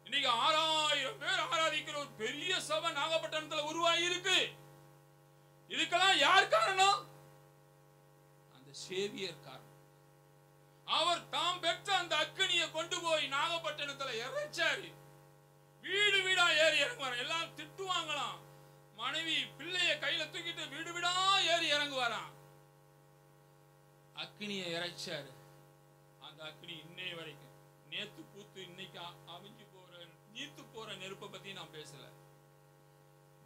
A: இன்னைக்கு 6000 பேர் ஆராதிக்கிற ஒரு பெரிய சபை நாகப்பட்டினத்துல உருவாகி இருக்கு. இதுக்கெல்லாம் யார் காரணம்? அந்த சேவியர் காரணம். அவர் தாம் பெற்ற அந்த அக்னியை கொண்டு போய் நாகப்பட்டினத்துல இறைச்சாரு. வீடு வீடா ஏறி இறங்குவார். எல்லாம் திட்டுவாங்களாம். மனைவி பிள்ளைய கையில தூக்கிட்டு வீடு வீடா ஏறி இறங்குவாராம். அக்னியை இறைச்சாரு. அந்த அக்னி இன்னைய வரைக்கும், நேத்து பூத்து இன்னைக்கு அவிஞ்சு போற நீத்து போற நெருப்பை பத்தி நான் பேசல.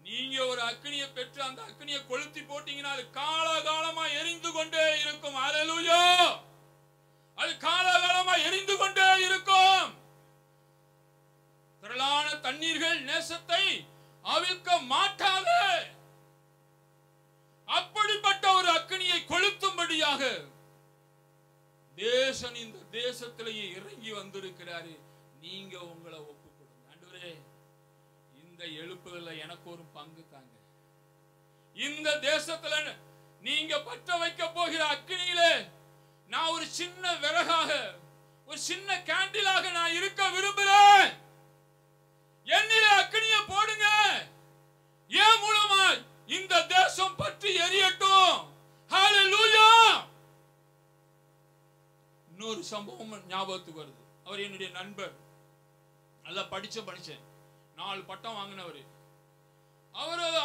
A: நீங்க ஒரு அக்னியை பெற்று அந்த அக்னியை கொளுத்தி போட்டீங்கன்னா அது காலகாலமா எரிந்து கொண்டே இருக்கும். ஹல்லேலூயா. அது காலகாலமா எரிந்து கொண்டே இருக்கும். திரளான தண்ணீர்கள் நேசத்தை அவிழ்க்க மாட்டாது. அப்படிப்பட்ட ஒரு அக்னியை கொளுத்தும்படியாக தேசன் இந்த தேசத்திலேயே இறங்கி வந்திருக்கிறாரு. நீங்க உங்களை ஒப்பு கொடுங்க. ஆண்டவரே, இந்த எழுப்புதல்ல எனக்கு ஒரு பங்கு தாங்க. இந்த தேசத்துல நீங்க பற்ற வைக்க போகிற அக்னியிலே நான் ஒரு சின்ன விறகாக, ஒரு சின்ன கேண்டிலாக நான் இருக்க விரும்புகிறேன். என்னிலே அக்னியை போடுங்க. ஏன் மூலமா இந்த தேசம் பற்றி எரியட்டும். ஹல்லேலூயா. இன்னொரு சம்பவம் ஞாபகத்துக்கு வருது. அவர் என்னுடைய நண்பர், நல்லா படிச்ச மனுஷன், 4 பட்டம் வாங்கினவர்.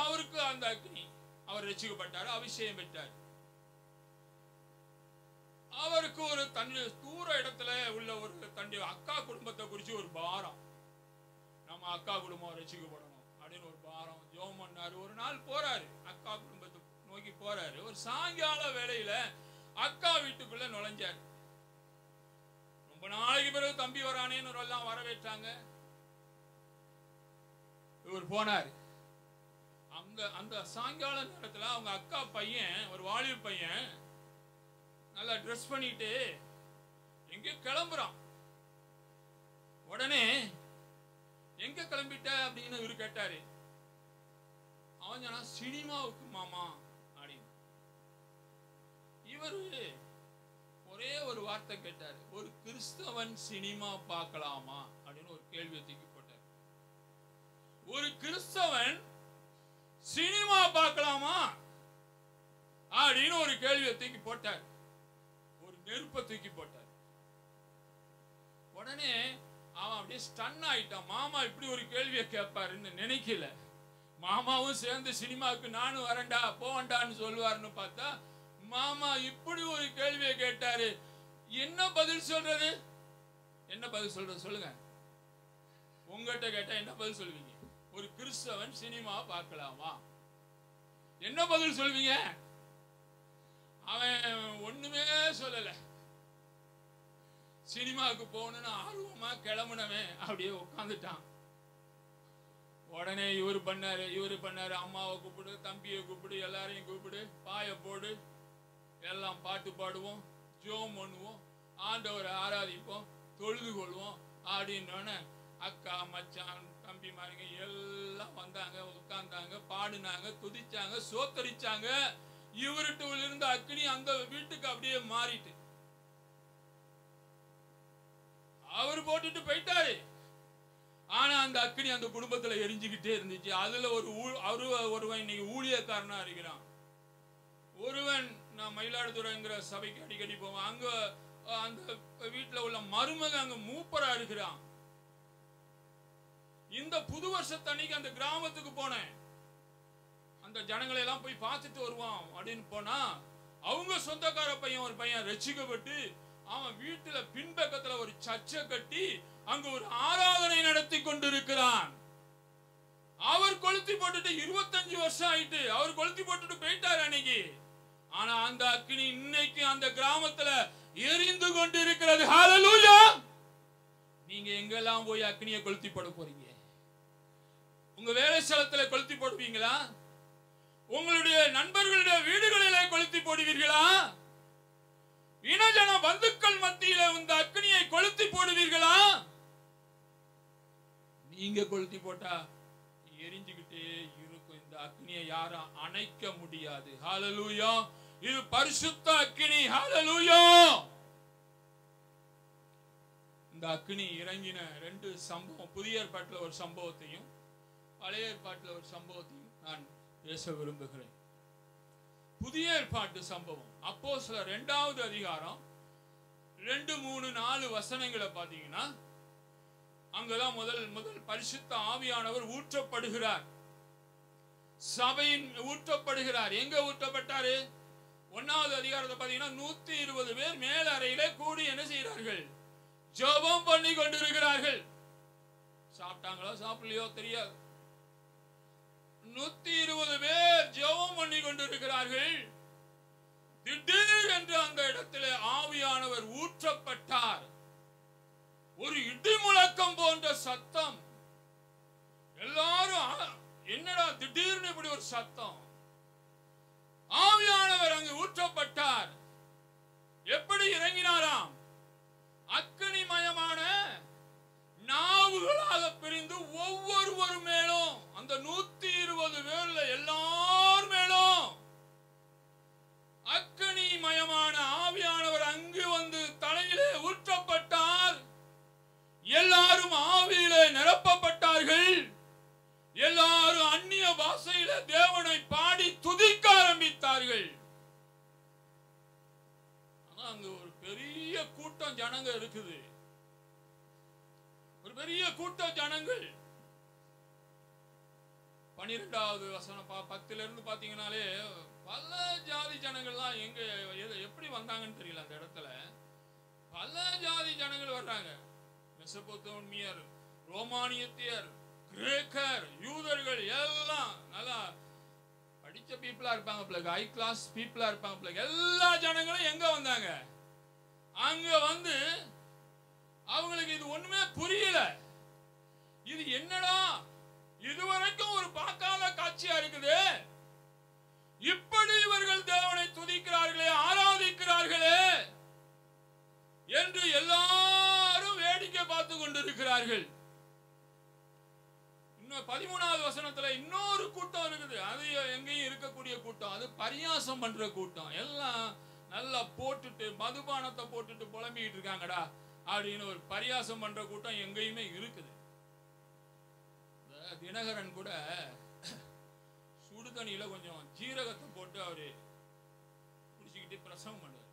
A: அவருக்கு அந்த அக்னி, அவர் ரட்சிக்கப்பட்டார், அபிஷேகம் பெற்றார். அவருக்கு ஒரு தூர இடத்துல உள்ள ஒரு தன்னுடைய அக்கா குடும்பத்தை குறிச்சு ஒரு பாரம். நம்ம அக்கா குடும்பம் ரட்சிக்கப்படணும் அப்படின்னு ஒரு பாரம். ஜெபம் பண்ணாரு. ஒரு நாள் போறாரு, அக்கா குடும்பத்தை நோக்கி போறாரு. ஒரு சாயங்கால வேளையில அக்கா வீட்டுக்குள்ள நுழைஞ்சாரு. ரொம்ப நாளைக்கு பிறகு தம்பி வரானேன்னு எல்லாம் வரவேற்றாங்க. இவர் போனாரு. அந்த சாயங்கால நேரத்துல அவங்க அக்கா பையன், ஒரு வாலிப பையன், நல்லா ட்ரெஸ் பண்ணிட்டு எங்க கிளம்புறான். உடனே எங்க கிளம்பிட்ட அப்படின்னு இவரு கேட்டாரு. அவன் சொன்னா, சினிமாவுக்கு மாமா அப்படின்னு. இவரு ஒரே ஒரு வார்த்தை கேட்டாரு, ஒரு கிறிஸ்தவன் சினிமா பார்க்கலாமா அப்படின்னு ஒரு கேள்வியை தூக்கி போட்டார். ஒரு கிறிஸ்தவன் சினிமா பார்க்கலாமா அப்படின்னு ஒரு கேள்வியை தூக்கி போட்டார். ஒரு நெருப்பை தூக்கி போட்டார். உடனே அவன் அப்படியே ஸ்டன் ஆயிட்டான். மாமா இப்படி ஒரு கேள்வியை கேட்பாருன்னு நினைக்கல. மாமாவும் சேர்ந்து சினிமாவுக்கு நானும் வரேன்டா போவேண்டான்னு சொல்லுவாருன்னு பார்த்தா மாமா இப்படி ஒரு கேள்வியை கேட்டாரு. என்ன பதில் சொல்றது? என்ன பதில் சொல்றது சொல்லுங்க. உங்ககிட்ட கேட்டா என்ன பதில் சொல்வீங்க? ஒரு கிறிஸ்தவன் சினிமா பார்க்கலாமா? என்ன பதில் சொல்வீங்க? அவன் ஒண்ணுமே சொல்லல. சினிமாவுக்கு போகணும்னு ஆர்வமா கிளம்புனவன் அப்படியே உட்காந்துட்டான். உடனே இவரு பண்ணாரு, அம்மாவை கூப்பிடு, தம்பியை கூப்பிடு, எல்லாரையும் கூப்பிடு, பாய போடு, எல்லாம் பாட்டு பாடுவோம், ஜோம் பண்ணுவோம், ஆண்டவரை ஆராதிப்போம், தொழுது கொள்வோம் அப்படின்னு அக்கா மச்சான் தம்பி மாருங்க எல்லாம் வந்தாங்க, உட்கார்ந்தாங்க, பாடுனாங்க, துதிச்சாங்க, சோத்தரிச்சாங்க. இவருட்டு இருந்த அக்னி அந்த வீட்டுக்கு அப்படியே மாறிட்டு அவர் போட்டுட்டு போயிட்டாரு. ஆனா அந்த அக்னி அந்த குடும்பத்துல எரிஞ்சுக்கிட்டே இருந்துச்சு. அதுல ஒருவன் இன்னைக்கு ஊழியக்காரனா இருக்கிறான். ஒருவன் நான் மயிலாடுதுறைங்கிற சபைக்கு அடிக்கடி போவேன். அங்க அந்த வீட்டுல உள்ள மருமக அங்க மூப்பரா இருக்கிறான். இந்த புது வருஷத்தன்னைக்கு அந்த கிராமத்துக்கு போனேன். அந்த ஜனங்களை எல்லாம் போய் பார்த்துட்டு வருவான் அப்படின்னு போனா அவங்க சொந்தக்கார பையன் ஒரு பையன் ரட்சிக்கப்பட்டு அவன் வீட்டுல பின்பக்கத்துல ஒரு சர்ச்சை கட்டி அங்க ஒரு ஆராதனை நடத்தி கொண்டிருக்கிறான். அவர் கொளுத்தி போட்டுட்டு 25 வருஷம் ஆயிட்டு அவர் கொளுத்தி போட்டுட்டு போயிட்டாரு அன்னைக்கு. ஆனா அந்த அக்னி இன்னைக்கு அந்த கிராமத்துல எரிந்து கொண்டு இருக்கிறது. ஹல்லேலூயா. நீங்க எங்கெல்லாம் போய் அக்னியை கொளுத்தி போட போறீங்க? உங்க வேலை ஸ்தலத்துல கொளுத்தி போடுவீங்களா? உங்களுடைய நண்பர்களுடைய வீடுகளிலே கொளுத்தி போடுவீர்களா? இனஜன பந்துக்கள் மத்தியில இந்த அக்னியை கொளுத்தி போடுவீர்களா? நீங்க கொளுத்தி போட்டா எரிஞ்சுக்கிட்டே இருக்கும். இந்த அக்னியை யாரும் அணைக்க முடியாது. ஹல்லேலூயா. இது பரிசுத்த அக்னி. ஹல்லேலூயா. இந்த அக்னி இறங்கின 2 சம்பவம், புதிய ஏற்பாட்டுல ஒரு சம்பவத்தையும் பழைய ஏற்பாட்டுல ஒரு சம்பவத்தையும் நான் பேச விரும்புகிறேன். புதிய ஏற்பாட்டு சம்பவம் அப்போஸ்தலர் 2வது அதிகாரம் 2, 3, 4 வசனங்களை பாத்தீங்கன்னா அங்கதான் முதல் பரிசுத்த ஆவியானவர் ஊற்றப்படுகிறார். சபையின் ஊற்றப்படுகிறார். எங்க ஊற்றப்பட்டாரு? 1வது அதிகாரத்தை பாத்தீங்கன்னா 120 பேர் மேல் அறையிலே கூடி என்ன செய்கிறார்கள்? ஜெபம் பண்ணி கொண்டிருக்கிறார்கள். சாப்பிட்டாங்களோ சாப்பிடலையோ தெரியாது. 120 பேர் ஜெபம் பண்ணி கொண்டிருக்கிறார்கள். திடீரென்று அந்த இடத்துல ஆவியானவர் ஊற்றப்பட்டார். ஒரு இடி முழக்கம் போன்ற சத்தம். எல்லாரும் என்னடா திடீர்னு இப்படி ஒரு சத்தம்? ஆவியானவர் அங்கு ஊற்றப்பட்டார். எப்படி இறங்கினாராம்? அக்னிமயமான நாவுகளாக பிரிந்து ஒவ்வொருவர் மேலும், அந்த 120 பேர்ல எல்லார் மேலும் அக்னிமயமான ஆவியானவர் அங்கு வந்து தலையிலே ஊற்றப்பட்டார். எல்லாரும் ஆவியிலே நிரப்பப்பட்டார்கள். எல்லாரும் அந்நிய பாஷையில தேவனை பாடி துதிக்க ஆரம்பித்தார்கள். அங்க ஒரு பெரிய கூட்டம் ஜனங்க இருக்குது. ஒரு பெரிய கூட்டம் ஜனங்கள். 12வது வசனம் 10ல இருந்து பாத்தீங்கன்னாலே பல ஜாதி ஜனங்கள்லாம் எங்க எப்படி வந்தாங்கன்னு தெரியல. அந்த இடத்துல பல ஜாதி ஜனங்கள் வர்றாங்க. மெசொப்பொத்தேமியர், ரோமானியத்தியர், கிரேக்கர், யூதர்கள் எல்லாம் நல்லா படிச்ச பீப்புளா இருப்பாங்க. ஹை கிளாஸ் பீப்புளா இருப்பாங்க. எல்லா ஜனங்களும் எங்க வந்தாங்க? அங்க வந்து அவங்களுக்கு இது ஒண்ணுமே புரியல. இது என்னடா இதுவரைக்கும் ஒரு பார்க்காத காட்சியா இருக்குது. இப்படி இவர்கள் தேவனை துதிக்கிறார்களே, ஆராதிக்கிறார்களே என்று எல்லாரும் வேடிக்கை பார்த்து கொண்டிருக்கிறார்கள். இன்னும் 13வது வசனத்துல இன்னொரு கூட்டம் இருக்குது. அது எங்கேயும் இருக்கக்கூடிய கூட்டம். அது பரியாசம் பண்ற கூட்டம். எல்லாம் நல்லா போட்டுட்டு மதுபானத்தை போட்டுட்டு புலம்பிட்டு இருக்காங்கடா அப்படின்னு ஒரு பரியாசம் பண்ற கூட்டம் எங்கேயுமே இருக்குது. தினகரன் கூட சுடுதண்ணியில கொஞ்சம் ஜீரகத்தை போட்டு அவரு குடிச்சுக்கிட்டு பிரசவம் பண்ணுவார்.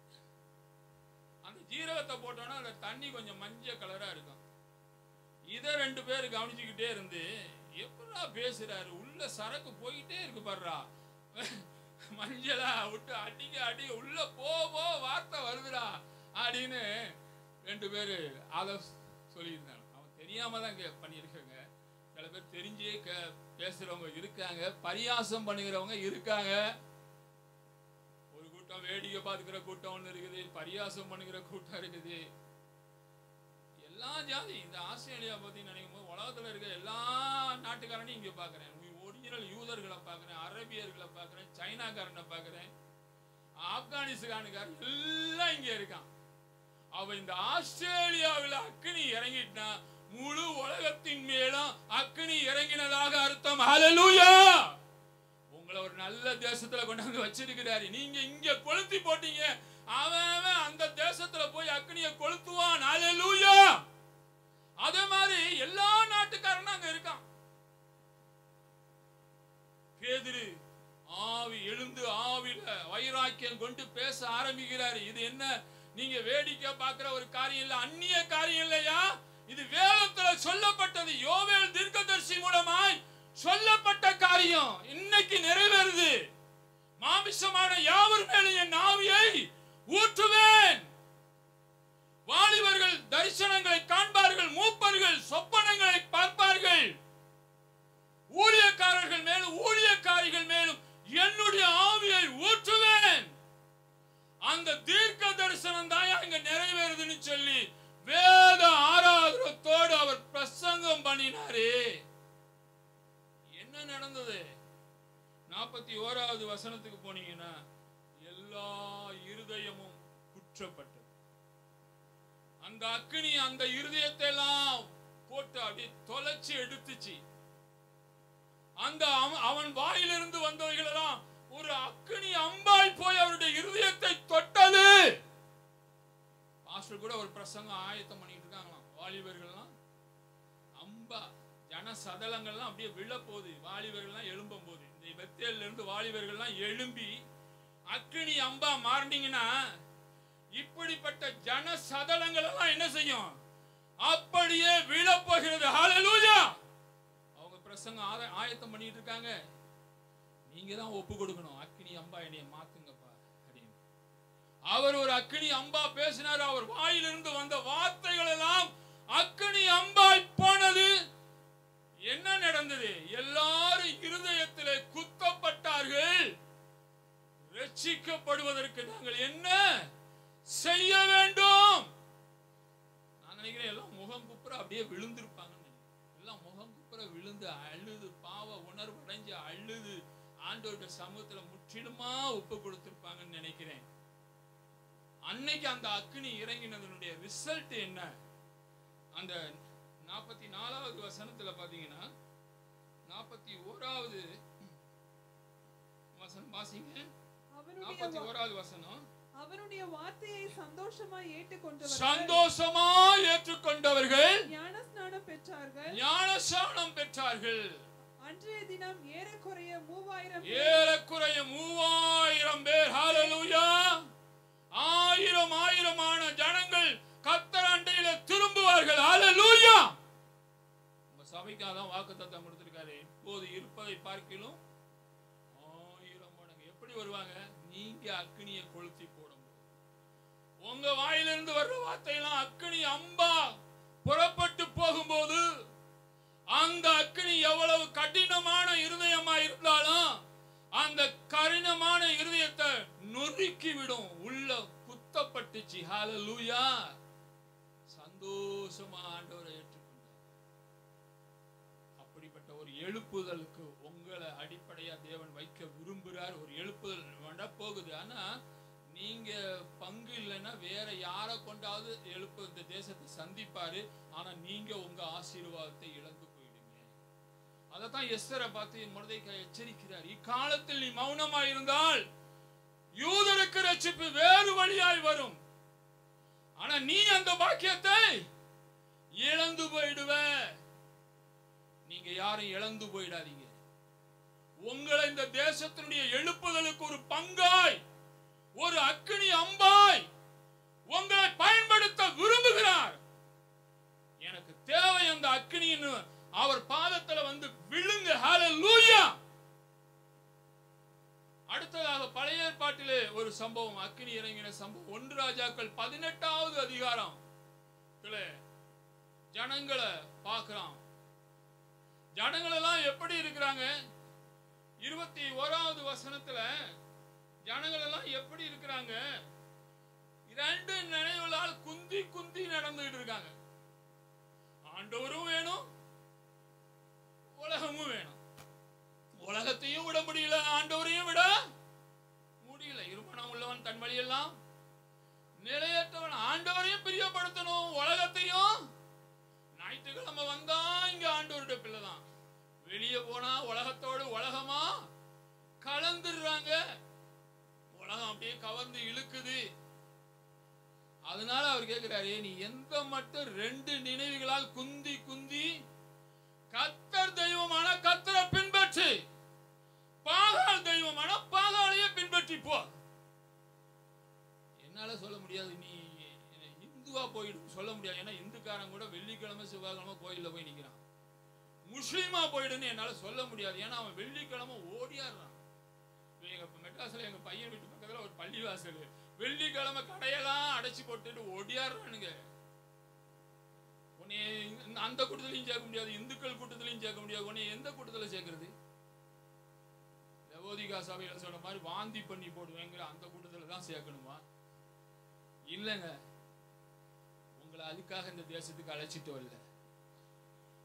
A: அந்த ஜீரகத்தை போட்டோன்னா அந்த தண்ணி கொஞ்சம் மஞ்சள் கலரா இருக்கும். இதை 2 பேர் கவனிச்சுக்கிட்டே இருந்து எப்படா பேசுறாரு, உள்ள சரக்கு போயிட்டே இருக்கு பாருடா, மஞ்சளா விட்டு அடிக்க அடிக்க உள்ள போ வார்த்தை வருதுடா அப்படின்னு 2 பேரு அதை சொல்லியிருந்தாங்க. அவன் தெரியாம தான் பண்ணியிருக்காங்க. சில பேர் தெரிஞ்சே பேசுறவங்க இருக்காங்க, பரியாசம் பண்ணுகிறவங்க இருக்காங்க. ஒரு கூட்டம் வேடிக்கை பார்த்துக்கிற கூட்டம் ஒண்ணு இருக்குது, பரியாசம் பண்ணுகிற கூட்டம் இருக்குது. எல்லா ஜாதி இந்த ஆஸ்திரேலியா பத்தி நினைக்கும் போது உலகத்துல இருக்க எல்லா நாட்டுக்காரனையும் இங்க பாக்குறேன். ஒரிஜினல் யூதர்களை பாக்குறேன், அரபியர்களை பாக்குறேன், சைனாக்காரனை பாக்குறேன், ஆப்கானிஸ்தானுக்காரன் எல்லாம் இங்க இருக்கான். அவ இந்த ஆஸ்திரேலியாவில் அக்கினி இறங்கிட்டா முழு உலகத்தின் மேலும் அக்கினி இறங்கினதாக அர்த்தம். ஹல்லேலூயா! உங்களை ஒரு நல்ல தேசத்துல கொண்டாந்து வச்சிருக்கிறாரு, நீங்க இங்க கொளுத்தி போட்டீங்க, அவன் அந்த தேசத்துல போய் அக்கினியை கொளுத்துவான். ஹல்லேலூயா! அதே மாதிரி எல்லா நாட்டுக்காரனும் அங்க இருக்கான். பேதுரு ஆவி எழுந்து ஆவில வைராக்கியம் கொண்டு பேச ஆரம்பிக்கிறாரு. இது என்ன நீங்க வேடிக்கை பார்க்கிற ஒரு காரியம் இல்ல, அந்நிய காரியம் இல்லையா, இது வேதத்துல சொல்லப்பட்டது, யோவேல் தீர்க்கதரிசி மூலமாய் சொல்லப்பட்ட காரியம் இன்னைக்கு நிறைவேறுது. மாமிசமான யாவர் மேலும் என் ஆவியை ஊற்றுவேன். வாலிபர்கள் தரிசனங்களை காண்பார்கள், மூப்பர்கள் சொப்பனங்களை பார்ப்பார்கள், ஊழியக்காரர்கள் மேலும் ஊழியக்காரிகள் மேலும் என்னுடைய ஆவியை ஊற்றுவேன். அந்த தீர்க்க தரிசனம் தான் அங்க நிறைவேறுதுன்னு சொல்லி வேத ஆராதனத்தோடு அவர் பிரசங்கம் பண்ணினாரே. என்ன நடந்தது? 41வது வசனத்துக்கு போனீங்கன்னா, எல்லா இருதயமும் குற்றப்பட்டது. அந்த அக்கினி அந்த இருதயத்தை எல்லாம் போட்டு அப்படியே தொலைச்சு எடுத்துச்சு. அந்த அவன் வாயிலிருந்து வந்தவைகள் எல்லாம் ஒரு அக்கினி அம்பாய் போய் அவருடைய இருதயத்தை தொட்டது. பாஸ்டர் கூட ஒரு பிரசங்கம் ஆயத்தம் பண்ணிட்டு இருக்காங்களாம். வாலிபர்கள்லாம் அம்பா ஜன சதலங்கள்லாம் அப்படியே விழ போகுது, வாலிபர்கள்லாம் எழும்பும் போது. இந்த பெத்தேல்ல இருந்து வாலிபர்கள்லாம் எழும்பி அக்கினி அம்பா மாறினீங்கன்னா இப்படிப்பட்ட ஜன சதலங்கள் எல்லாம் என்ன செய்யும்? அப்படியே விழ போகிறது. ஹல்லேலூயா! அவங்க பிரசங்கம் ஆயத்தம் பண்ணிட்டு இருக்காங்க. நீங்க தான் ஒப்பு கொடுக்கணும், அக்கினி அம்பா என்னைய மாத்துங்கப்பா அப்படின்னு. அவர் ஒரு அக்கினி அம்பா பேசினார். அவர் வாயிலிருந்து வந்த வார்த்தைகள் எல்லாம் அக்கினி அம்பாய் போனது. என்ன நடந்தது? எல்லாரும் இருதயத்திலே குத்தப்பட்டார்கள். ரட்சிக்கப்படுவதற்கு நாங்கள் என்ன செய்ய வேண்டும்? நான் நினைக்கிறேன் எல்லாம் முகம் குப்புற அப்படியே விழுந்திருப்பாங்க. எல்லாம் முகம் குப்புற விழுந்து அழுது பாவ உணர்வு அடைஞ்சு அழுது ஆண்டவருடைய சமூகத்துல முற்றிலுமா ஒப்பு கொடுத்திருப்பாங்கன்னு நினைக்கிறேன். அன்னைக்கு அந்த அக்கினி இறங்கினதனுடைய ரிசல்ட் என்ன? அந்த 44வது வசனத்துல பாத்தீங்கன்னா, 41வது வசனம் வாசிங்க. 41வது வசனம்.
B: அவருடைய வார்த்தையை சந்தோஷமாய் ஏற்றுக்கொண்டவர்கள் ஞானஸ்நானம் பெற்றார்கள். அன்றைய தினம் ஏறக்குறைய 3000
A: பேர். ஹல்லேலூயா! ஆயிரமான ஜனங்கள் கர்த்தர் அண்டையில திரும்புவார்கள். ஹல்லேலூயா! உங்க சபைக்காக தான் வாக்குத்தத்தம் கொடுத்திருக்காரு. இப்போது இருப்பதை பார்க்கிலும் 1000 மடங்கு. எப்படி வருவாங்க? நீங்க அக்கினியை கொளுத்தி போடும்போது, உங்க வாயிலிருந்து வர்ற வார்த்தையெல்லாம் அக்கினி அம்பா புறப்பட்டு போகும்போது, அந்த அக்கினி எவ்வளவு கடினமான இருதயமா இருந்தாலும் அந்த கடினமான இருதயத்தை நொறுக்கி விடும். உள்ள குத்தப்பட்டுச்சு. ஹல்லேலூயா! சந்தோஷமா ஆண்டவரை ஏற்றுக்கொண்டார். அப்படிப்பட்ட ஒரு எழுப்புதலுக்கு உங்களை அடிப்படையா தேவன் வைக்க விரும்புகிறார். ஒரு எழுப்புதல் போகுது. ஆனா நீங்க பங்கு இல்லைன்னா வேற யாரை கொண்டாவது எழுப்பு இந்த தேசத்தை சந்திப்பாரு. ஆனா நீங்க உங்க ஆசீர்வாதத்தை இழந்து போயிடுங்க. அதத்தான் எஸ்தரை பார்த்து மொர்தெகாய் எச்சரிக்கிறார். இக்காலத்தில் நீ மௌனமா இருந்தால் யூதருக்கு ரட்சிப்பு வேறு வழியாய் வரும். ஆனா நீ அந்த பாக்கியத்தை இழந்து போயிடுவ. நீங்க யாரும் இழந்து போயிடாதீங்க. உங்களை இந்த தேசத்தினுடைய எழுப்புதலுக்கு ஒரு பங்காய், ஒரு அக்கினி அம்பாய் உங்களை பயன்படுத்த விரும்புகிறார். எனக்கு தேவை அந்த அக்கினின்னு அவர் பாதத்துல வந்து விழுங்க. ஹல்லேலூயா. அடுத்ததாக பழைய ஏற்பாட்டிலே ஒரு சம்பவம், அக்கினி இறங்கின சம்பவம். 1 ராஜாக்கள் 18வது அதிகாரம் ஜனங்களை பார்க்கிறான். ஜனங்கள் எல்லாம் எப்படி இருக்கிறாங்க? 21வது வசனத்துல ஜனங்கள் எல்லாம் எப்படி இருக்கிறாங்க? 2 நினைவுகளால் குந்தி குந்தி நடந்துகிட்டு இருக்காங்க. ஆண்டவரும் வேணும், உலகமும் வேணும். உலகத்தையும் விட முடியல, ஆண்டவரையும் விட முடியல. இருமனம் உள்ளவன் தன் வழியெல்லாம் நிலையற்றவன். ஆண்டவரையும் பிரியப்படுத்தணும், உலகத்தையும். ஞாயிற்றுக்கிழமை வந்தா இங்க ஆண்டவருடைய பிள்ளைதான், வெளியே போனா உலகத்தோடு உலகமா கலந்துடுறாங்க. உலகம் அப்படியே கவர்ந்து இழுக்குது. அதனால அவர் கேட்கிறாரு, நீ எந்த மட்டும் 2 நினைவுகளால் குந்தி குந்தி கர்த்தர் தெய்வமான கர்த்தரை பின்பற்றி, பாகால் தெய்வமான பாகாலையே பின்பற்றி போ. என்னால சொல்ல முடியாது, நீ இந்துவா போயிடும் சொல்ல முடியாது. ஏன்னா இந்துக்காரன் கூட வெள்ளிக்கிழமை செவ்வாய்க்கிழமை கோயில்ல போய் நிக்கிறான். முஸ்லீமா போயிடுன்னு என்னால சொல்ல முடியாது. ஏன்னா அவன் வெள்ளிக்கிழமை ஓடியாடுறான். எங்க மெட்ராஸ்ல எங்க பையன் வீட்டு பக்கத்துல ஒரு பள்ளிவாசல், வெள்ளிக்கிழமை கடையெல்லாம் அடைச்சு போட்டுட்டு ஓடியாடுறானுங்க. உன்னை அந்த கூட்டத்திலையும் சேர்க்க முடியாது, இந்துக்கள் கூட்டத்திலையும் சேர்க்க முடியாது. உன்னை எந்த கூட்டத்தில் சேர்க்கிறது? லவோதிகா சபையில சொன்ன மாதிரி வாந்தி பண்ணி போடுவேங்கிற அந்த கூட்டத்தில் தான் சேர்க்கணுமா? இல்லைங்க. உங்களை அதுக்காக இந்த தேசத்துக்கு அழைச்சிட்டு வரல.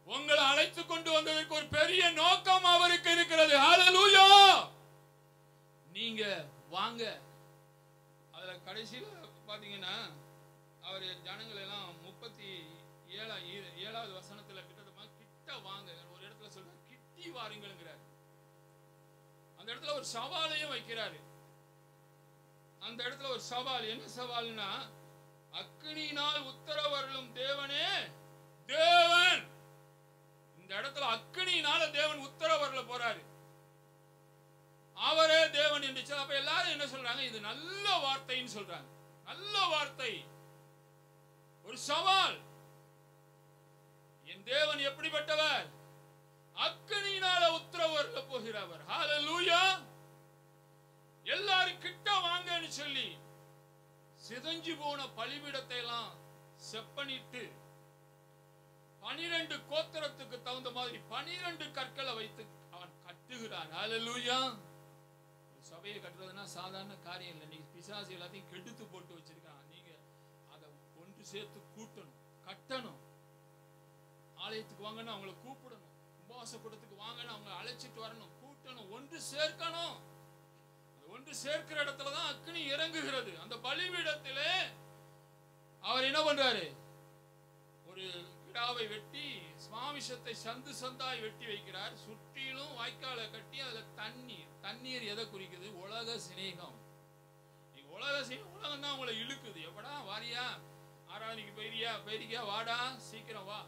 A: உங்களை அழைத்து கொண்டு வந்ததற்கு ஒரு பெரிய நோக்கம் அவருக்கு இருக்கிறது. ஹல்லேலூயா. நீங்க வாங்க. அதுல கடைசியில பாத்தீங்கன்னா அவர் ஜனங்கள் எல்லாம் 37வது வசனத்துல கிட்ட வாங்க ஒரு இடத்துல சொல்றாரு, கிட்டி வாருங்கிறார். அந்த இடத்துல ஒரு சவாலையும் வைக்கிறாரு. அந்த இடத்துல ஒரு சவால். என்ன சவால்னா, அக்கினியினால் உத்தரவருளும் தேவனே தேவன். இந்த இடத்துல அக்கினியினால தேவன் உத்தரவருள போறாரு. அவரே தேவன் என்று. அப்ப எல்லாரும் என்ன சொல்றாங்க? இது நல்ல வார்த்தைன்னு சொல்றாங்க. நல்ல வார்த்தை, ஒரு சவால். என் தேவன் எப்படிப்பட்டவர்? அக்கினியினால உத்தரவருள போகிறவர். ஹல்லேலூயா. எல்லாரும் கிட்ட வாங்கன்னு சொல்லி சிதஞ்சு போன பலிபீடத்தை எல்லாம் செப்பனிட்டு 12 கோத்திரத்துக்கு தகுந்த மாதிரி 12 கற்களை வைத்து அவன் கட்டுகிறான். ஹல்லேலூயா. சபையை கட்டுறதுன்னா சாதாரண காரியம் இல்லை. நீங்க பிசாசு எல்லாத்தையும் கெடுத்து போட்டு வச்சிருக்கான். நீங்க அதை ஒன்று சேர்த்து கூட்டணும், கட்டணும். ஆலயத்துக்கு வாங்கன்னு அவங்களை கூப்பிடணும், உபவாச கூட்டத்துக்கு வாங்கன்னு அவங்க அழைச்சிட்டு வரணும், கூட்டணும், ஒன்று சேர்க்கணும். ஒன்று சேர்க்கிற இடத்துலதான் அக்கினி இறங்குகிறது. அந்த பலிபீடத்திலே அவர் என்ன பண்றாரு? ஒரு கிடாவை வெட்டி சுவாமிஷத்தை சந்து சந்தாய் வெட்டி வைக்கிறார். சுற்றிலும் வாய்க்காலை கட்டி அதுல தண்ணீர் எதை குறிக்குது? உலக சிநேகம். உலகம் தான் உங்களை இழுக்குது. எப்படா வாரியா, ஆராதனைக்கு போயிரியா, வாடா, சீக்கிரம் வா,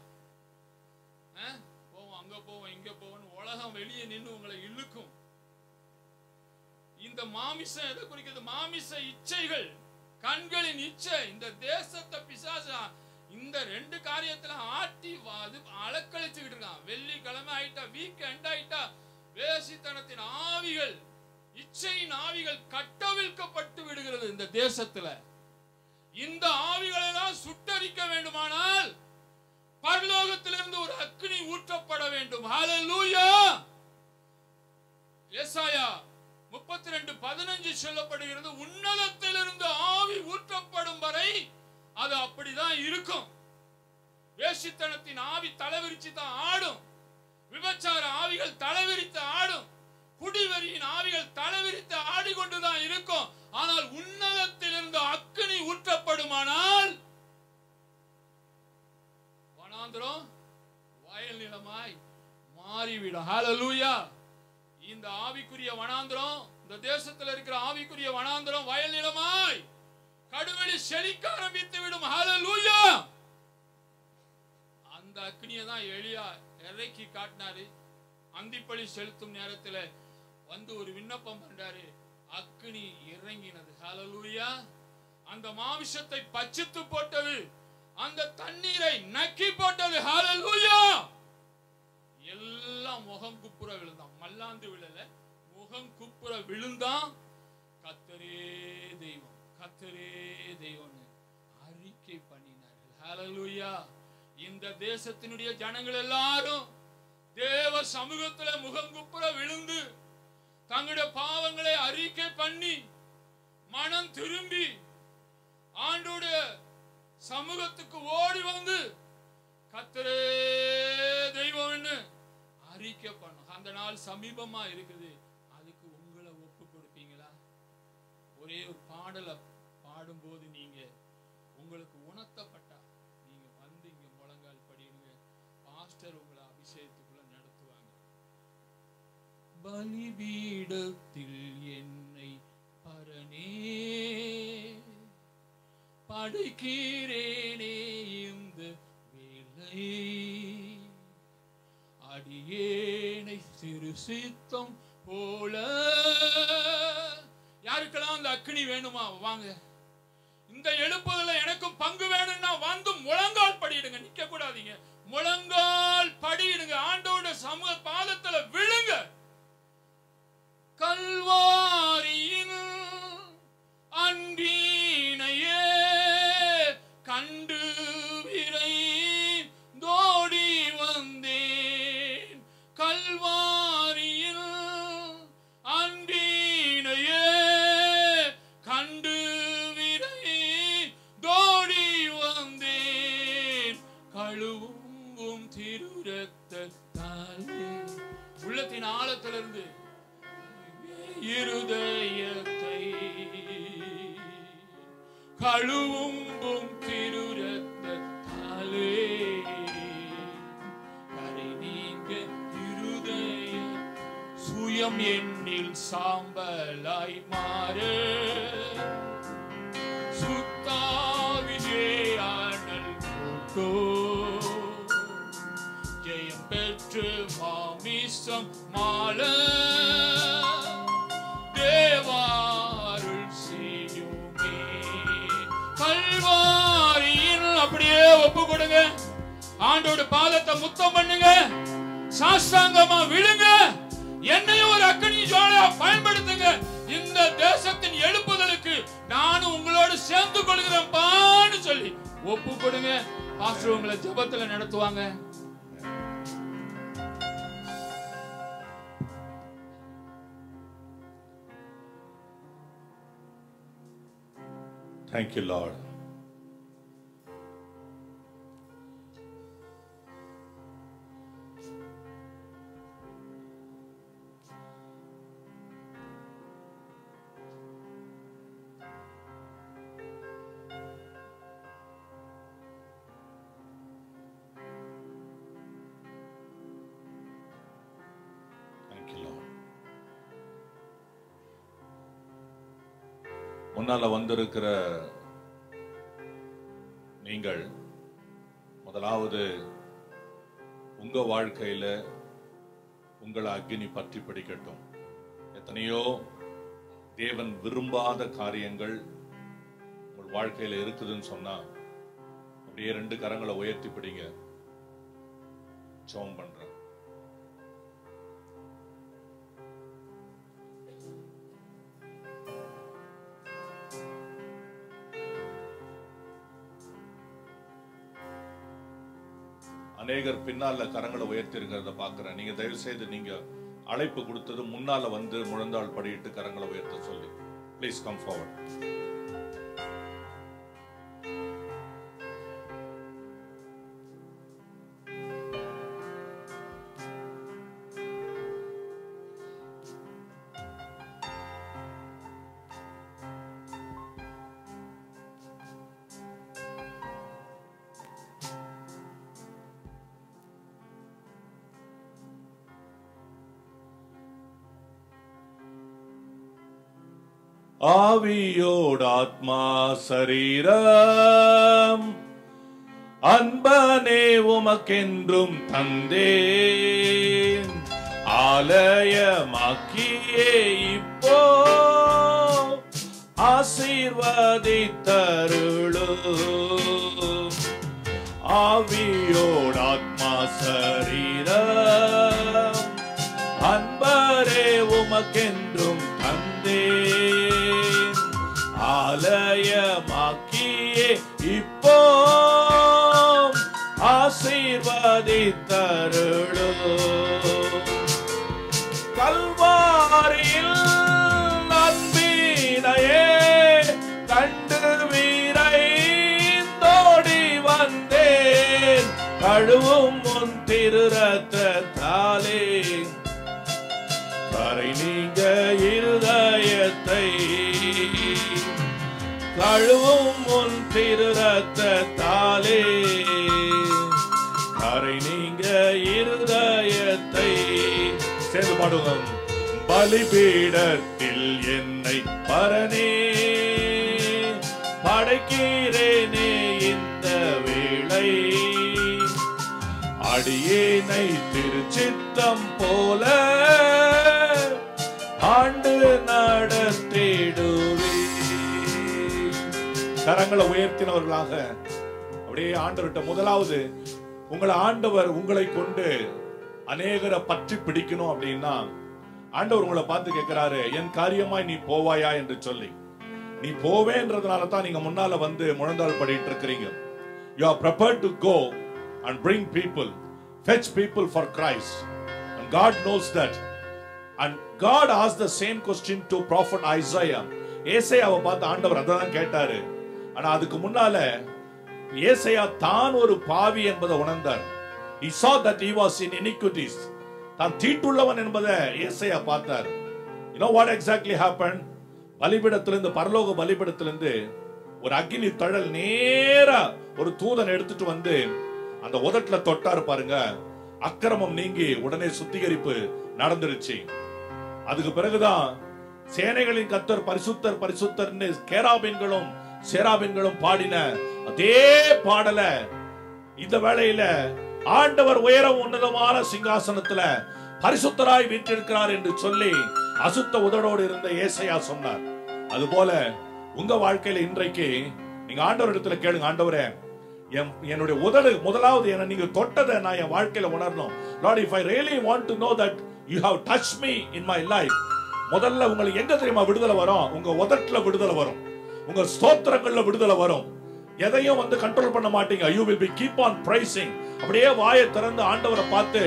A: போவோம், அங்க போவோம், இங்க போவோம். உலகம் வெளியே நின்று உங்களை இழுக்கும். இந்த மாமிசம் எதை குறிக்கிறது? மாமிச இச்சைகள், கண்களின் இச்சை. இந்த தேசத்தை பிசாசு இந்த 2 காரியத்துல ஆட்டி அலக்கழிச்சுக்கிட்டு இருக்கான். வெள்ளிக்கிழமை ஆயிட்டா, வீக்கெண்ட் ஆயிட்டா, வேசித்தனத்தின் ஆவிகள், இச்சையின் ஆவிகள் கட்டவிழ்க்கப்பட்டு விடுகிறது இந்த தேசத்துல. இந்த ஆவிகளை எல்லாம் சுட்டரிக்க வேண்டுமானால் பரலோகத்திலிருந்து ஒரு அக்கினி ஊற்றப்பட வேண்டும். ஹல்லேலூயா. ஏசாயா 32:15 சொல்லப்படுகிறது, உன்னதத்திலிருந்து ஆவி ஊற்றப்படும் வரை அது அப்படிதான் இருக்கும். வேசித்தனத்தின் ஆவி தலைவிரிச்சு தான் ஆடும். விபச்சார ஆவிகள் தலைவிரித்து ஆடும். குடிவெறியின் ஆவிகள் தலைவிரித்து ஆடிக்கொண்டுதான் இருக்கும். ஆனால் உன்னதத்திலிருந்து அக்கினி ஊற்றப்படுமானால் வனாந்திரம் வயல் நிலமாய் மாறிவிடும். ஹல்லேலூயா. இந்த ஆவிக்குரிய வனாந்திரம், இந்த தேசத்தில் இருக்கிற ஆவிக்குரிய வனாந்திரம் வயல் நிலமாய் கடுவெளி செழிக்க ஆரம்பித்து விடும். ஹல்லேலூயா. அந்த அக்னியை தான் எலியா இறக்கி காட்டினாரு. அந்திப்பலி செலுத்தும் நேரத்தில் வந்து ஒரு விண்ணப்பம் பண்றாரு. அக்னி இறங்கினது. ஹல்லேலூயா. அந்த மாமிசத்தை பச்சித்து போட்டது, அந்த தண்ணீரை நக்கி போட்டது. ஹல்லேலூயா. எல்லாம் முகம் குப்புற விழுந்தான். மல்லாந்து விழல, முகம் குப்புற விழுந்தான். கர்த்தரே தெய்வம், கர்த்தரே தெய்வம்னு அறிக்கை பண்ணினார்கள். ஹல்லேலூயா. இந்த தேசத்தினுடைய ஜனங்கள் எல்லாரும் தேவ சமூகத்துல முகம் குப்புற விழுந்து தங்களுடைய பாவங்களை அறிக்கை பண்ணி மனம் திரும்பி ஆண்டவருடைய சமூகத்துக்கு ஓடி வந்து கர்த்தரே தெய்வம்னு அறிக்கை பண்ணும். அந்த நாள் சமீபமா இருக்குது. அதுக்கு உங்களை ஒப்பு கொடுப்பீங்களா? ஒரே ஒரு பாடலை பாடும்போது நீங்க உங்களுக்கு உணர்த்தப்பட்டா நீங்க வந்து இங்க முழங்கால் படிடுங்க. பாஸ்டர் உங்களை அபிஷேகத்துக்குள்ள நடத்துவாங்க. பலிபீடத்தில் என்னை பரனே படைக்கிறேனே இந்த வேளை, அடியேனை சிறு சித்தம் போல. யாருக்கெல்லாம் அந்த அக்கினி வேணுமா வாங்க. இந்த எழுப்புதல எனக்கும் பங்கு வேணும்னா வந்து முழங்கால் படியிடுங்க. நிக்க கூடாதீங்க, முழங்கால் படியிடுங்க. ஆண்டவருடைய சமூக பாதத்துல விழுங்க. கல்வாரியின் அன்பினையே கண்டு விரைந்தோடி வந்தேன். கல்வாரியில் அன்பினையே கண்டு விரைந்தோடி வந்தேன். கழுவும் திருரத்தத்தாலே உள்ளத்தின் ஆழத்திலிருந்து இருதயத்தை கழுவும் திருரத்தத்தாலே கரை நீங்க இருதய சுயம் என்னில் சாம்பலாய் மாறு சுத்தாவியே ஆனல் கூட்டோ ஜெயம் பெற்று மாமிசம் மால தேவாருள் செய்யுமே. கல்வாரியில் அப்படியே ஒப்பு கொடுங்க. ஆண்டோட பாதத்தை முத்தம் பண்ணுங்க. சாஷ்டாங்கமா விழுங்க. என்னையும் ஒரு அக்கினி ஜுவாலையா பயன்படுத்துங்க. இந்த தேசத்தின் எழுப்புதலுக்கு நானும் உங்களோடு சேர்ந்து கொள்கிறேன் பான்னு சொல்லி ஒப்பு கொடுங்க. பாஸ்டர் உங்களை ஜெபத்துல நடத்துவாங்க.
C: Thank you, Lord. Thank you, Lord. முன்னால வந்திருக்கிற நீங்கள் முதலாவது உங்க வாழ்க்கையில உங்களை அக்கினி பற்றி பிடிக்கட்டும். எத்தனையோ தேவன் விரும்பாத காரியங்கள் உங்கள் வாழ்க்கையில இருக்குதுன்னு சொன்னா அப்படியே 2 கரங்களை உயர்த்தி பிடிங்க. ஜெபம் பண்றேன். அநேகர் பின்னால கரங்களை உயர்த்தி இருக்கிறத பாக்குறேன். நீங்க தயவு செய்து நீங்க அழைப்பு கொடுத்தது முன்னால வந்து முழந்தாள் படியிட்டு கரங்களை உயர்த்த சொல்லி ப்ளீஸ் கம் ஃபார்வர்ட். ஆவியோடு ஆத்மா சரீரம் அன்பனே உமக்கென்றும் தந்தேன். ஆலயமாக்கியே இப்போ ஆசீர்வதித்தருளும். ஆவியோடு ஆத்மா சரீரம் உமக்கென்றும் தந்தேன், ஆலயமாக்கியே இப்போ ஆசீர்வதித்தருளும். கல்வாரியில் அன்பினையே கண்டு வீரைந்தோடி வந்தேன், கழுவும் முன் திரு ரத்தத்தாலே கரை நீங்க இருதயத்தை, கழுவும் முன் திரு ரத்தத்தாலே கரை நீங்க இருதயத்தை. சேர்ந்து பாடுவோம். பலிபீடத்தில் என்னை பரனே படைக்கிறேனே இந்த வேளை, அடியேனை திருச்சித்தம் போல ஆண்டு நடத்திடுவே. கரங்களை உயர்த்தினவர்களாக அப்படியே ஆண்டவர்கிட்ட முதலாவது உங்களை ஆண்டவர் உங்களை கொண்டு அநேகரை பற்றி பிடிக்கணும் அப்படின்னா ஆண்டவர் உங்களை பார்த்து கேட்கிறாரு, என் காரியமாய் நீ போவாயா என்று சொல்லி. நீ போவேன்றதுனால தான் நீங்க முன்னால வந்து முழந்தாள் படிட்டு இருக்கிறீங்க. You are prepared to go and bring people, fetch people for Christ, and God knows that. And God asked the same question to prophet Isaiah. ஏசாயாவை பார்த்து ஆண்டவர் அதான் கேட்டாரு. ஆனா அதுக்கு முன்னால ஏசாயா தான் ஒரு பாவி என்பதை உணர்ந்தார். He saw that he was in iniquities. தான் தீட்டுள்ளவன் என்பதை ஏசாயா பார்த்தார். You know what exactly happened? பலிபீடத்திலிருந்து, பரலோக பலிபீடத்திலிருந்து ஒரு அக்கினி தழல் நேரா ஒரு தூதன் எடுத்துட்டு வந்து அந்த உதட்டுல தொட்டாரு பாருங்க. அக்கிரமம் நீங்கி உடனே சுத்திகரிப்பு நடந்துருச்சு. அதுக்கு பிறகுதான் சேனைகளின் கர்த்தர் பரிசுத்தர் பரிசுத்தர்னு கேராபீன்களும் சேராபீன்களும் பாடின அதே பாடல இந்த வேளையில ஆண்டவர் உயரம் உன்னதமான சிங்காசனத்துல பரிசுத்தராய் வீற்றிருக்கிறார் என்று சொல்லி அசுத்த உதடோடு இருந்த ஏசாயா சொன்னார். அதுபோல உங்க வாழ்க்கையில இன்றைக்கு நீங்க ஆண்டவர் இடத்துல கேளுங்க, ஆண்டவரே என்னுடைய உதடு முதலாவது என்ன நீங்க தொட்டதை நான் என் வாழ்க்கையில உணரணும். Lord, if I really want to know that you have touched me in my life, முதல்ல உங்களுக்கு எங்க தெரியுமா விடுதலை வரும்? உங்க உதட்டுல விடுதலை வரும், உங்க ஸ்தோத்திரங்கள்ல விடுதலை வரும். எதையும் வந்து கண்ட்ரோல் பண்ண மாட்டீங்க. You will be keep on praising. அப்படியே வாயை திறந்து ஆண்டவரை பார்த்து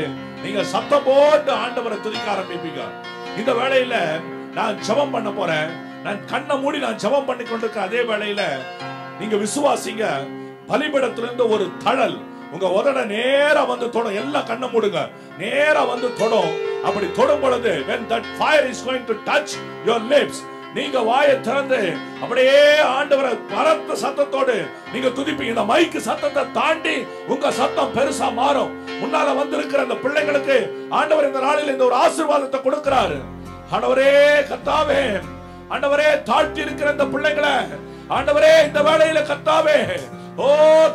C: நீங்க சத்தம் போட்டு ஆண்டவரை துதிக்க ஆரம்பிப்பீங்க. இந்த வேளையில நான் ஜெபம் பண்ண போறேன். நான் கண்ணை மூடி நான் ஜெபம் பண்ணி கொண்டிருக்க அதே வேளையில நீங்க விசுவாசிங்க, பலிபீடத்திலிருந்து ஒரு தழல் உங்க உதட நேரா வந்து தொடும். எல்லாம் கண்ணை மூடுங்க, நேரா வந்து தொடும். அப்படி தொடும் பொழுது when that fire is going to touch your lips, நீங்க வாயை திறந்து அப்படியே ஆண்டவரை பலத்த சத்தத்தோடு நீங்க துதிப்பீங்க. இந்த மைக்கு சத்தத்தை தாண்டி உங்க சத்தம் பெருசா மாறும். முன்னால வந்திருக்கிற அந்த பிள்ளைகளுக்கு ஆண்டவர் இந்த நாளில் இந்த ஒரு ஆசீர்வாதத்தை கொடுக்கிறாரு. ஆண்டவரே கர்த்தாவே, ஆண்டவரே தாழ்த்தி இருக்கிற இந்த பிள்ளைகளை ஆண்டவரே இந்த வேளையில கர்த்தாவே, ஓ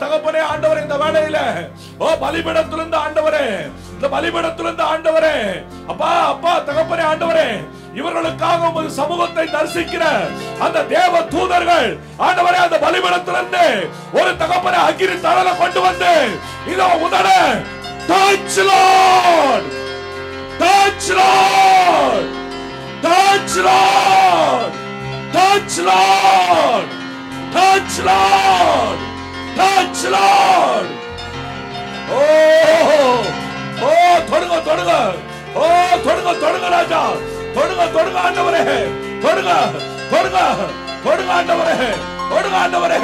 C: தகப்பனே ஆண்டவரே இந்த வேளையில, ஓ பலிபீடத்திலிருந்து ஆண்டவரே, இந்த பலிபீடத்திலிருந்து ஆண்டவரே, அப்பா அப்பா தகப்பனே ஆண்டவரே, இவர்களுக்காக உமது சமூகத்தை தரிசிக்கிற அந்த தேவ தூதர்கள் ஆண்டவரே அந்த பலிபீடத்திலிருந்து ஒரு தகப்பனே அக்கினி தழலை கொண்டு வந்து இதோ உதட touch Lord, touch Lord, touch Lord, touch Lord, touch Lord, touch Lord. Oh தொடுங்க தொடுங்க, ஓ தொடுங்க தொடுங்க ராஜா, தொடுங்க தொடுங்க ஆண்டவரே, தொடுங்க தொடுங்க தொடுங்க ஆண்டவரே, தொடுங்க ஆண்டவரே.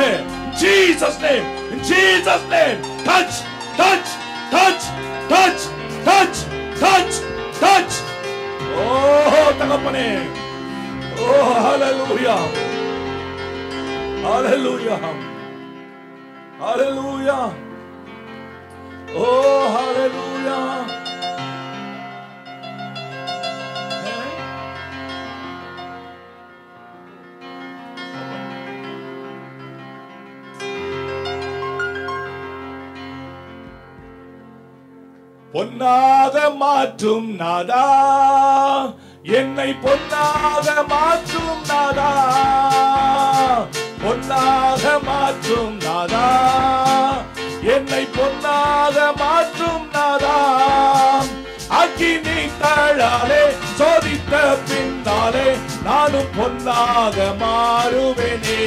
C: Jesus name, in Jesus name, touch touch touch touch touch touch touch. Oh தகப்பனே, oh hallelujah, hallelujah, hallelujah, oh hallelujah. பொன்னாக மாற்றும் நாதா, என்னை பொன்னாக மாற்றும் நாதா, பொன்னாக மாற்றும் நாதா, என்னை பொன்னாக மாற்றும் நாதா. அக்கினி தழாலே சோதித்த பின் நானும் பொன்னாக மாறுவேனே.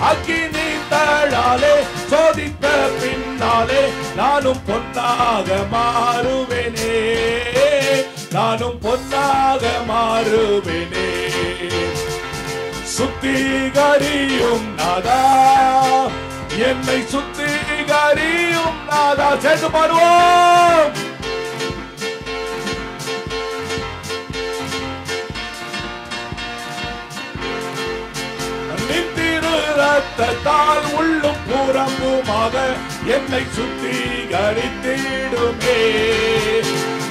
C: அக்கினி தழாலே சோதித்த பின்னாலே நானும் பொன்னாக மாறுவேனே. நானும் பொன்னாக மாறுவேனே. சுத்திகரியும் நாதா, என்னை சுத்திகரியும் நாதா. சேர்ந்து பாடுவோம். நித்திரு ரத்தத்தால் உள்ளும் புறம்புமாக என்னை சுத்திகரித்திடுமே.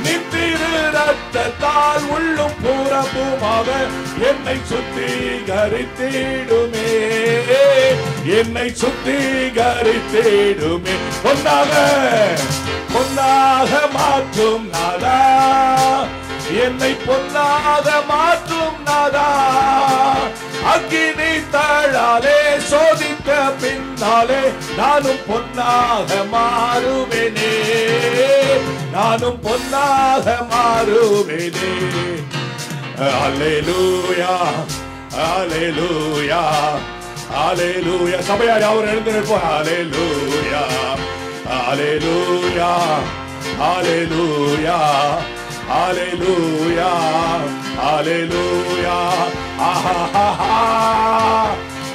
C: நித்திரு ரத்தத்தால் உள்ளும் புறம்புமாக என்னை சுத்திகரித்திடுமே. என்னை சுத்திகரித்திடுமே. பொன்னாக பொன்னாக மாற்றும் நாதா, என்னை பொன்னாக மாற்றும் நாதா. அக்கினி தழாலே சோதித்த பின்னாலே நானும் பொன்னாக மாறுவேனே. நானும் பொன்னாக மாறுவேனே. அல்லேலூயா அல்லேலூயா அல்லேலூயா. சபையார் அவர் எழுந்து நிற்போம். அல்லேலூயா அல்லேலூயா அல்லேலூயா அல்லேலூயா அல்லேலூயா.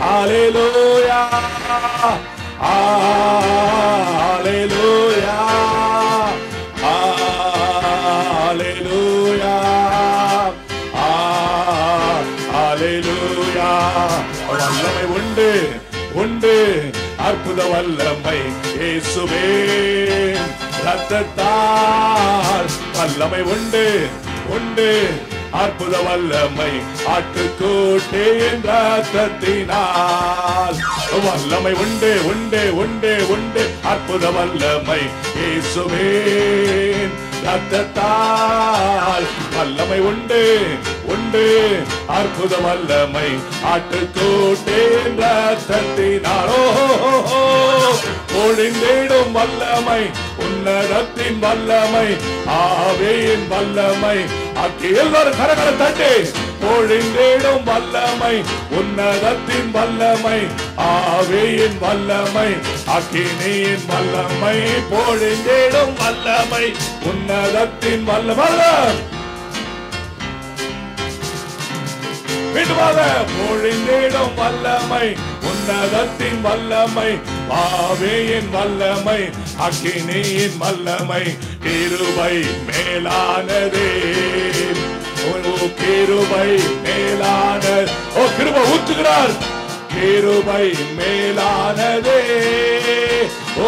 C: அல்லேலூயா அல்லேலூயா அல்லேலூயா அல்லேலூயா. வல்லமை உண்டு உண்டு, அற்புத வல்லமை இயேசுவே ரத்தத்தால். வல்லமை உண்டு உண்டு, அற்புத வல்லமை ஆட்டுக்குட்டியின் ரத்தத்தினால். வல்லமை உண்டு உண்டு உண்டு உண்டு, அற்புத வல்லமை இயேசுவே ரத்தத்தால். வல்லமை உண்டு உண்டு, அற்புத வல்லமை ஆட்டுக்குட்டியின் ரத்தத்தினால். ஒழிந்திடும் வல்லமை, உன்னதத்தின் வல்லமை, ஆவியின் வல்லமை. எல்லாரும் கரகர தட்டி. பொழிந்திடும் வல்லமை, உன்னதத்தின் வல்லமை, ஆவியின் வல்லமை, அக்கினியின் வல்லமை. பொழிந்திடும் வல்லமை, உன்னதத்தின் வல்லமை. பொழிந்திடும் வல்லமை, உன்னதத்தின் வல்லமை, ஆவியின் வல்லமை, அக்கினியின் வல்லமை. கிருபை மேலானதே, கிருபை மேலானது. கிருபை ஊற்றுகிறார். கிருபை மேலானதே,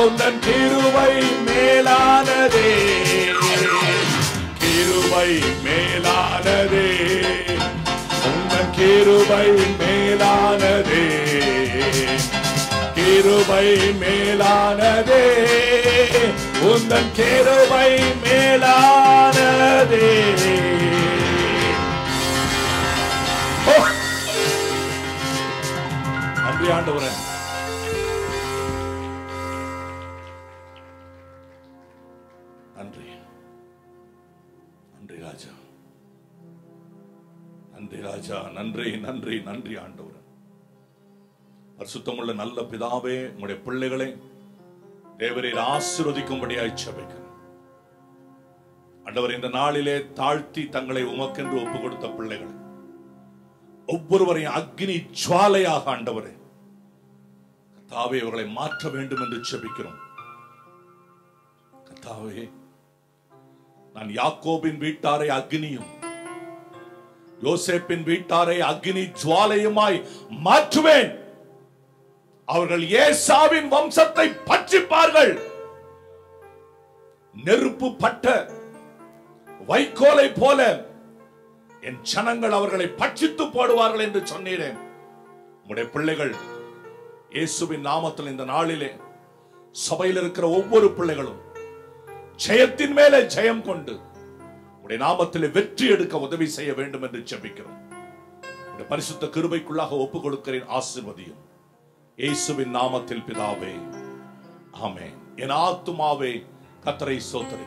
C: உந்தன் கிருபை மேலானதே. கிருபை மேலானதே, உந்தன் கிருபை மேலானதே. கிருபை மேலானதே, உந்தன் கிருபை மேலானதே. நன்றி ஆண்டவரே. நன்றி நன்றி ராஜா, நன்றி ராஜா, நன்றி நன்றி நன்றி ஆண்டவரே. பரிசுத்தமுள்ள நல்ல பிதாவே, உங்களுடைய பிள்ளைகளை தேவரீர் ஆசீர்வதிக்கும்படியாய் ஜெபிக்கிறேன் ஆண்டவர். இந்த நாளிலே தாழ்த்தி தங்களை உமக்கென்று ஒப்பு கொடுத்த பிள்ளைகள் ஒவ்வொருவரையும் அக்னி ஜுவாலையாக ஆண்டவரே கர்த்தாவே இவர்களை மாற்ற வேண்டும் என்று ஜெபிக்கிறோம். கர்த்தாவே, நான் யாக்கோபின் வீட்டாரை அக்னியும் யோசேப்பின் வீட்டாரை அக்னி ஜுவாலையுமாய் மாற்றுவேன். அவர்கள் ஏசாவின் வம்சத்தை பட்சிப்பார்கள். நெருப்பு பட்ட வைக்கோலை போல என் ஜனங்கள் அவர்களை பட்சித்து போடுவார்கள் என்று சொன்னேன். உம்முடைய பிள்ளைகள் இயேசுவின் நாமத்தில் இந்த நாளிலே சபையில் இருக்கிற ஒவ்வொரு பிள்ளைகளும் ஜெயத்தின் மேலே ஜெயம் கொண்டு உம்முடைய நாமத்தில் வெற்றி எடுக்க உதவி செய்ய வேண்டும் என்று ஜெபிக்கிறோம். உம்முடைய பரிசுத்த கிருபைக்குள்ளாக ஒப்பு கொடுக்கிறேன். ஆசீர்வதியும் இயேசுவின் நாமத்தில் பிதாவே, ஆமென். என் ஆத்துமாவே கர்த்தரை ஸ்தோத்திரி,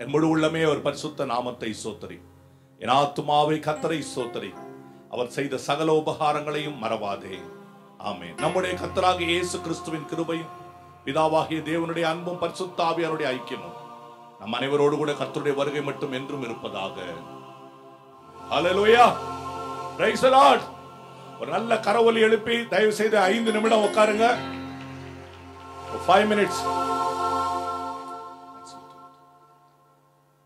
C: என் முழு உள்ளமே அவர் பரிசுத்த நாமத்தை ஸ்தோத்திரி. என் ஆத்துமாவே கர்த்தரை ஸ்தோத்திரி, அவர் செய்த சகல உபகாரங்களையும் மறவாதே. ஆமென். நம்முடைய கர்த்தராகிய இயேசு கிறிஸ்துவின் கிருபையும் பிதாவாகிய தேவனுடைய அன்பும் பரிசுத்த ஆவியானுடைய ஐக்கியமும் நம் அனைவரோடு கூட கர்த்தருடைய வருகை மட்டும் என்றும் இருப்பதாக. ஹல்லேலூயா. Praise the lord. ஒரு நல்ல கரவொலி எழுப்பி தயவு செய்து 5 நிமிடம் உட்காருங்க. 5 minutes.